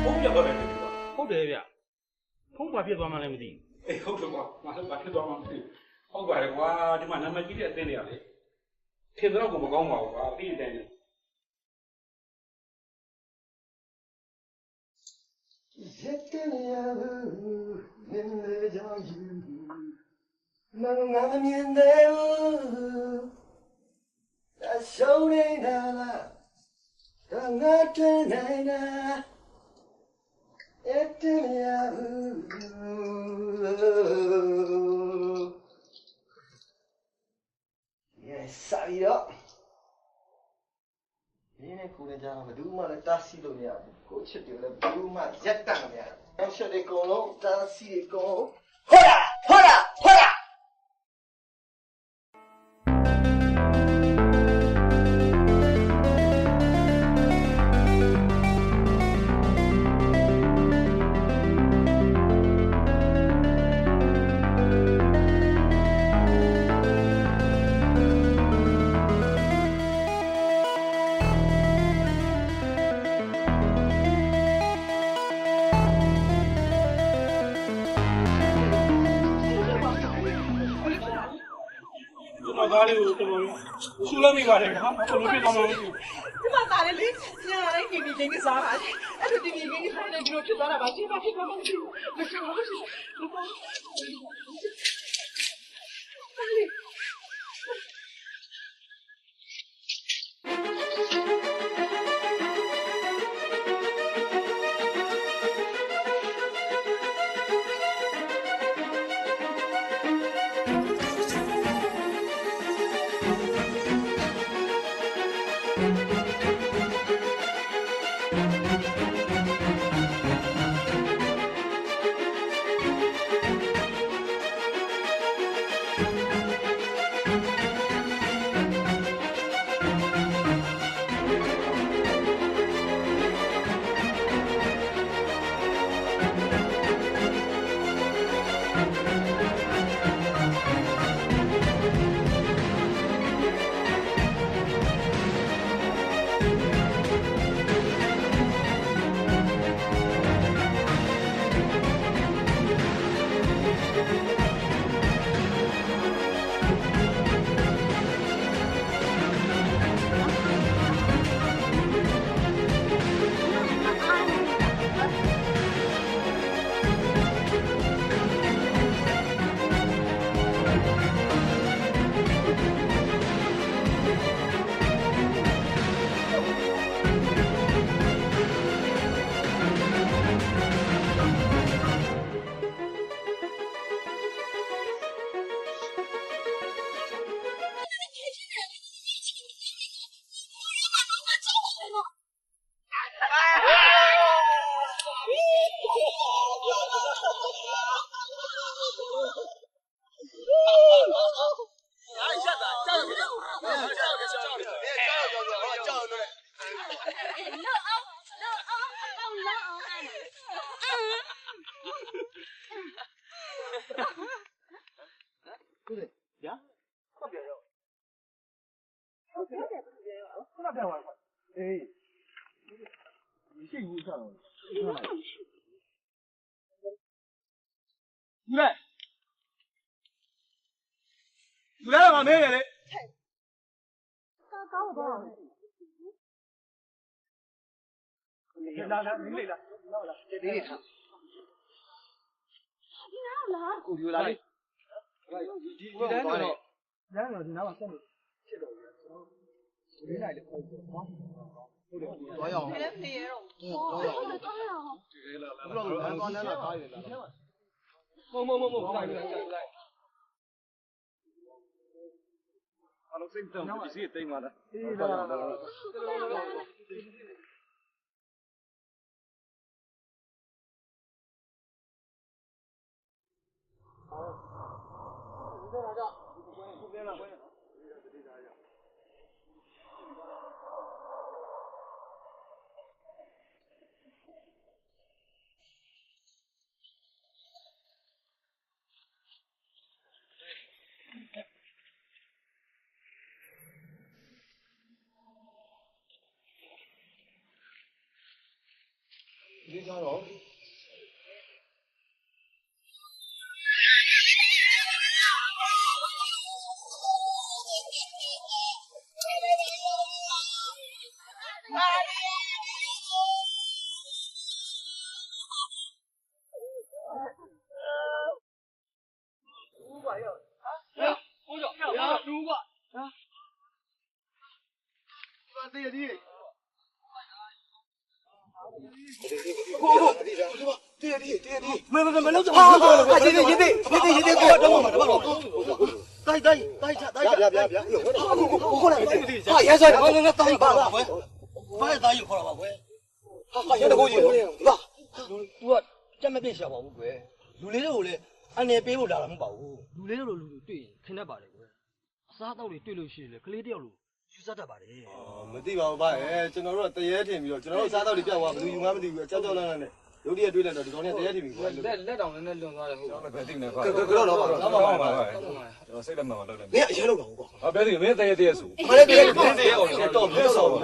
ဟုတ်ပြတော့တယ်ကွာ ဟုတ်တယ်ဗျဖုန်းပါဖြစ်သွားမှလည်းမသိ အေးဟုတ်တယ်ကွာငါလည်းဘာဖြစ်သွားမှမသိဟုတ်ပါတယ်ကွာဒီမှာနာမည်ကြီးတဲ့အသင်းတွေရတယ်ထင်တော့ကိုမကောင်းပါဘူးကွာပြီးတဲ့တိုင်း ရက်တယ်ရဘူးနင်းလေကြောင်ယူမငါမမြင်သေးဘူးအရှုံးနေတာလားဒါငါတွေ့နိုင်တာရက်တယ်ရဘူးyes စာရီတော့ဒီနေ့ကိုလည်းကြာတော့ဘယ်သူမှလည်းတားဆီးလို့မရဘူးကိုချစ်တယ်လည်းဘယ်သူမှရက်တတ်မရဘူးနောက်ချက်တွေအကုန်လုံးတားဆီးတွေအကုန်လုံးဟောတာဟောတာဟောတာ ဒီမှာကားလေးကိုတော်တော်ဆူလို့မိပါတယ်ဟာဘယ်လိုဖြစ်သွားမှန်းမသိဘူး ဒီမှာသားလေးညာလိုက်တီဗီကိန်းကစားပါအဲ့လိုတီဗီကိန်းကစားတဲ့ဒီလိုဖြစ်သွားတာပါရှင်းပါဖြစ်သွားမှမသိဘူးမဖြစ်ဘူး လူလာတော့မင်းလေလေ ကောင်းတော့ လာလာမင်းလေလာလာဒီနေ့ထား ဒီနားလား ကိုပြလာလေဒီတိုင်းတော့လမ်းတော့ဒီနားမှာဆက်လို့ဖြစ်တော့ပြီကျွန်တော်ဒီနိုင်လေဟုတ်တယ်သွားရအောင် လည်းနေရတော့ သွားရအောင် သွားရအောင် ဘလို့လမ်းသွားလမ်းလာထားရတယ်လားမလိုက်လိုက်အလုံးစိတ်တော့ဒီစီတိတ်มาလားအေးလာ ကြတော့ မလောက်ကြပါဘူးဟာရေးသေးကိုတော့မှာတော့တိုင်းချဗျာကိုလာဟာရဲဆိုင်ဘာလဲတိုင်းပါလားကွယ်ဘာလဲတိုင်းခေါ်တာပါကွယ်ဟာရဲတကူကြီးပါ तू ကကြက်မပြည့်ရှာပါဘူးကွယ်လူလေးတွေကိုလည်းအနေပေးဖို့လာတာမဟုတ်ပါဘူးလူလေးတို့လူတွေ့ရင်ခင်တတ်ပါတယ်ကွယ်အစားအသောက်တွေတွေ့လို့ရှိရင်လေကလေးတယောက်လိုယူဆတတ်ပါတယ်မသိပါဘူးဗျကျွန်တော်တို့ကတရေထင်ပြီးတော့ကျွန်တော်တို့စားတော့တွေပြတ်သွားဘယ်သူယူမှမသိဘူးအကြောက်ကြောက်လန့်လန့်နဲ့ရုပ်တရက်တွေးလိုက်တော့ဒီကောင်နဲ့တရေထင်ပြီးကွာ လက်တောင်လည်းလွန်သွားတယ်ဟုတ် ဘယ်သိနေခွာ ကတော့တော့ပါတော့ပါ ကျွန်တော်စိတ်လက်မှန်မလုပ်နဲ့ မင်းအရင်လောက်ပါဘူးကွာ ဘယ်သိမင်းတရေတရေဆို ဘာလဲတရေအောင်တော့ပြတ်ဆောင်ပါ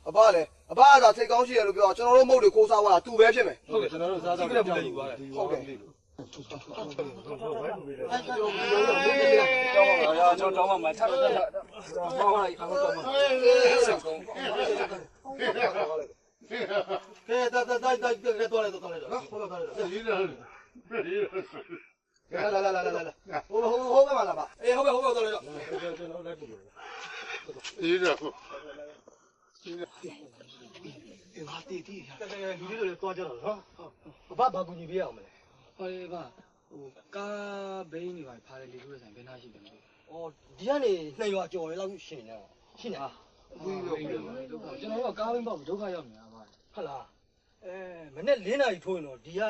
အဘလည်းအဘကသာစိတ်ကောင်းရှိတယ်လို့ပြောကျွန်တော်တို့မဟုတ်တွေကိုးစားသွားတာသူပဲဖြစ်မယ် ဟုတ်ကဲ့ကျွန်တော်တို့စားတော့ကြောက်တယ်ယူသွားတယ် ဟုတ်ကဲ့ ကျွန်တော်တောင်းမှထားတော့ဟောလိုက်အောင်တော့မှဆက်ကုန် ကဲတာတော့လိုက်တော့နော်ဟုတ်တော့ရေးတယ်လာဟိုကမလာပါအေးဟုတ်ကဲ့တော့လိုက်တော့ကျွန်တော်လိုက်ပို့ရေးတယ်ဟုတ်အေးဟာတီလူလေးတွေတော့ကြတော့နော်ဘာကူညီပေးအောင်မလဲ ဟောလေပါဟိုကားဘိန်းတွေပါဖားတယ်လေလို့ဆိုင်ဘယ်နာရှိတယ်မသိ အော်ဒီကနေ2ရွာကျော်ရလောက်ရှင်နေရှင်းနေ ဘူးကျွန်တော်တို့ကားဘိန်းပေါ့ဒုက္ခရောက်နေတာပါ ဟုတ်လားမနေ့4နာရီထိုးရင်တော့ဒီက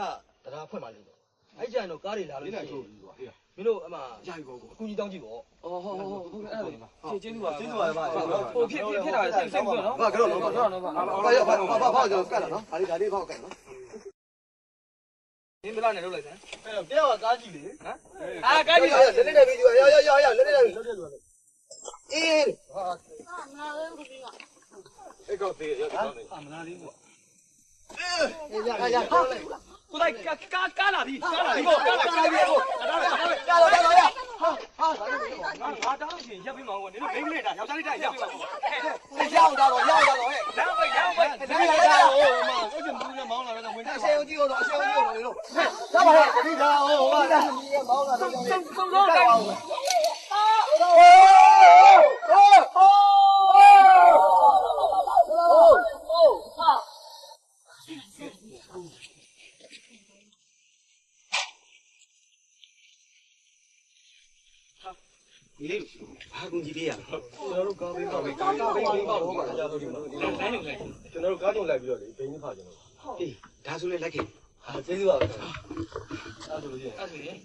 တရားဖွင့်ပါလိမ့်မယ်အဲ့ကြရင်တော့ကားတွေလာလို့4နာရီထိုးပြီကွာမင်းတို့အမရိုက်ပေါ့အကူကြီးတောင်းကြည့်ပေါ့ အော်ဟုတ်အဲ့ဒါကျေးဇူးပါ ကျေးဇူးပါပါ ဟိုဖြစ်တာစိတ်ဖွင့်နော် ဘာကတော့တော့ဘာကျွန်တော်ကတ်တာနော်ဒါလေးဖောက်ကတ်နော် မင်းဘယ်လောက်နဲ့လုပ်လိုက်စမ်း အဲ့တော့ပြောင်းကားကြည့်လေဟမ် အာကားကြီး လက်နဲ့ပြီးကြည့်ရလက်နဲ့ပြီးအေးဟာ မလာဘူးဘူးက အဲ့ကောက်သေးရတော့နေ မလာသေးဘူး အေးရဟာ ကိုလိုက်ကားလာပြီကားလာပြီ ဟာဟာ ငါတောင်းရှင်ရပ်ပြီးမှာကွာနင်တို့မိန်းကလေးတာယောက်ျားလေးတာရပ်ပြီးမှာကွာ ရောက်တော့ဟဲ့ ရောင်းပိတ် ဒီလိုက်ဟိုမှာအဲ့ဒီဘူးနဲ့မောင်းလာတော့ဝင်အရှေ့ကြည့်တော့အရှေ့ကြည့်တော့လေလို့ရပါဟဲ့ဒီကဟိုဟာမောင်းလာတော့ စုံတိုင်းဒီလေးဘာကူကြီးပေးရကျွန်တော်တို့ကားဘေးပါကားဘေးပါဘောပါကြာတော့ဒီမှာကျွန်တော်တို့ကားကြုံလိုက်ပြီးတော့လေဘိန်းဖာကျွန်တော်ဟေးဒါဆိုလေလိုက်ခဲ့ဟာကျေးဇူးပါပဲအဲ့ဆိုလို့ရှိရင်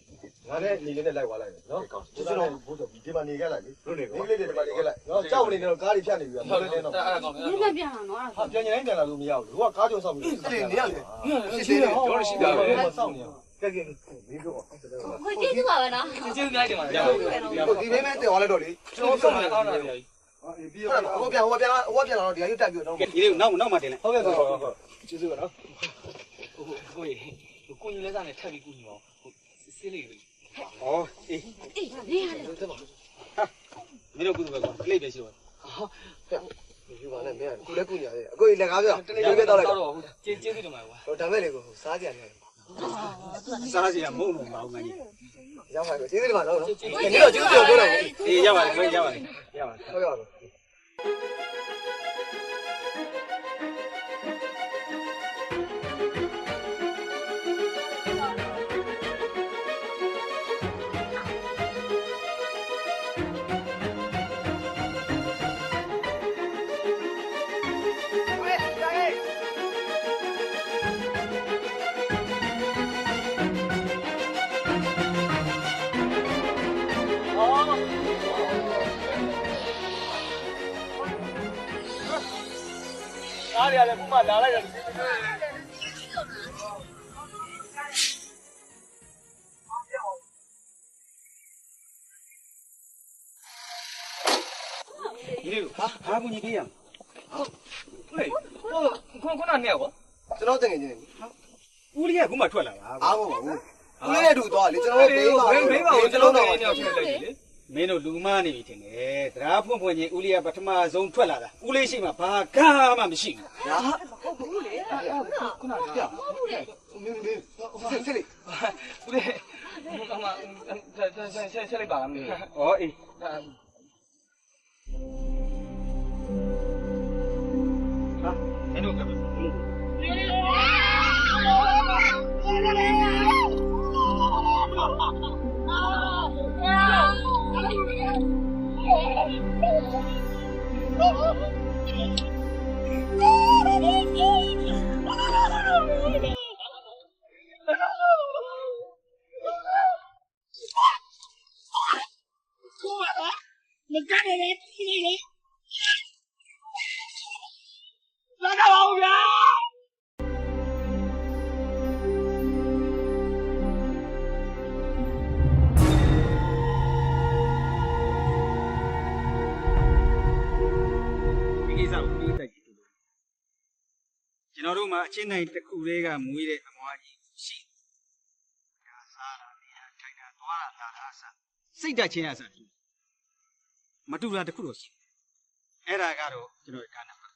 ငါနဲ့ညီလေးနဲ့လိုက်သွားလိုက်နော်ကျွန်တော်ဘိုးတော်ဒီမှာနေခဲ့လိုက်လေဒီလေးတွေဒီမှာနေခဲ့လိုက်နော်ကြောက်နေတယ်တော့ကားတွေဖြတ်နေပြီဟုတ်တယ်နော် အဲ့ဒါကောင်းပြီ နင်းပြန်လာနော်အဲ့ဒါ ဟာပြန်ရင်ပြန်လာလို့မရဘူးဟိုကကားကြုံဆောက်ပြီးနေရလေရှိတယ်တော့ရှိတာပဲ ဆောက်နေရကဲကဲမင်းတို့ ခွေးကျေးဇူးပါပဲနော် ကျေးဇူးများတင်ပါတယ် ဒီဘေးမဲ့တယ်သွားလိုက်တော့လေကျွန်တော် ဆော ဆော က် က် နေ နေ အောင်းတာပြီ ပြီးတော့ဟိုပြန်လာတော့ဒီကယူတက်ပြီးတော့ ကဲဒီလေးကိုနောက်မှတင်လိုက် ဟုတ်ကဲ့ဟုတ်ကျေးဇူးပါနော် ကိုကြီးကိုကြီးလက်စားနဲ့ထပ်ပြီးကူညီပါဦးစစ်လေးလေး ဩအေး အေးနေရတယ် မင်းတို့ကူတယ်ကွာကလေးပဲရှိတော့ ဒီပါနဲ့မင်းကကိုလည်းကုညာရဲ့အခုလက်ကားပြောတလေးလေးပဲတော့လိုက်တော့ ကျေးဇူးတင်ပါတယ်ကွာ ဟိုဒါမဲ့လေကိုစားကြရတယ် စားစီရမုံလို့မအောင်ငါကြီး ရောက်ပါပြီကျေးဇူးတင်ပါတော့နော်ဒီတော့ကျေးဇူးပြောပြောလိုက် အေးရပါတယ်ခင်ဗျာရပါတယ်ရပါတယ် ဟုတ်ကဲ့ပါအားရလည်းခုမှလာလိုက်တယ်ဒီဟာဘာကူညီပေးရမလဲဟေးခုနနဲ့ကွာ ကျွန်တော်တကယ်ချင်းနေဟာ ဦးလေးကခုမှထွက်လာတာ အားမဟုတ်ပါဘူးဦးလေးနဲ့တူသွားလေကျွန်တော်ဘေးပါကျွန်တော်တော့ မင်းတို့လူမနေပြီထင်တယ်တရားဖွင့်ဖွင့်ချင်းဦးလေးကပထမဆုံးထွက်လာတာဦးလေးရှိမှဘာကမှမရှိဘူး ဟာဟုတ်ဘူးလေခုနကပြမင်းဆက်လေ ဦးလေးအမဆက်လိုက်ပါလားမင်း ဩအေးဟာမင်းတို့က ဒီကိစ္စကိုပြီးတိုက်ကြည့်လို့ကျွန်တော်တို့မှာအချင်းတိုင်းတစ်ခုလေးကမွေးတဲ့အမွားကြီးရှိဒါစားတာနေရာထိုင်တာသွားတာလာတာအစစိတ်ဓာတ်ချင်းအစမတူတာတစ်ခုတော့ရှိအဲ့ဒါကတော့ကျွန်တော်ဒါနပါ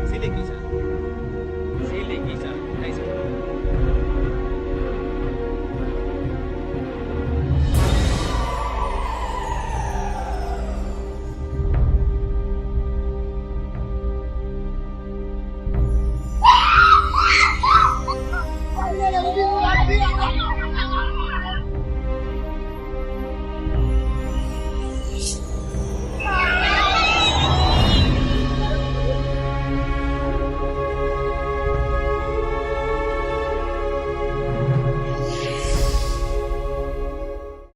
စိတ်လေးကိစ္စ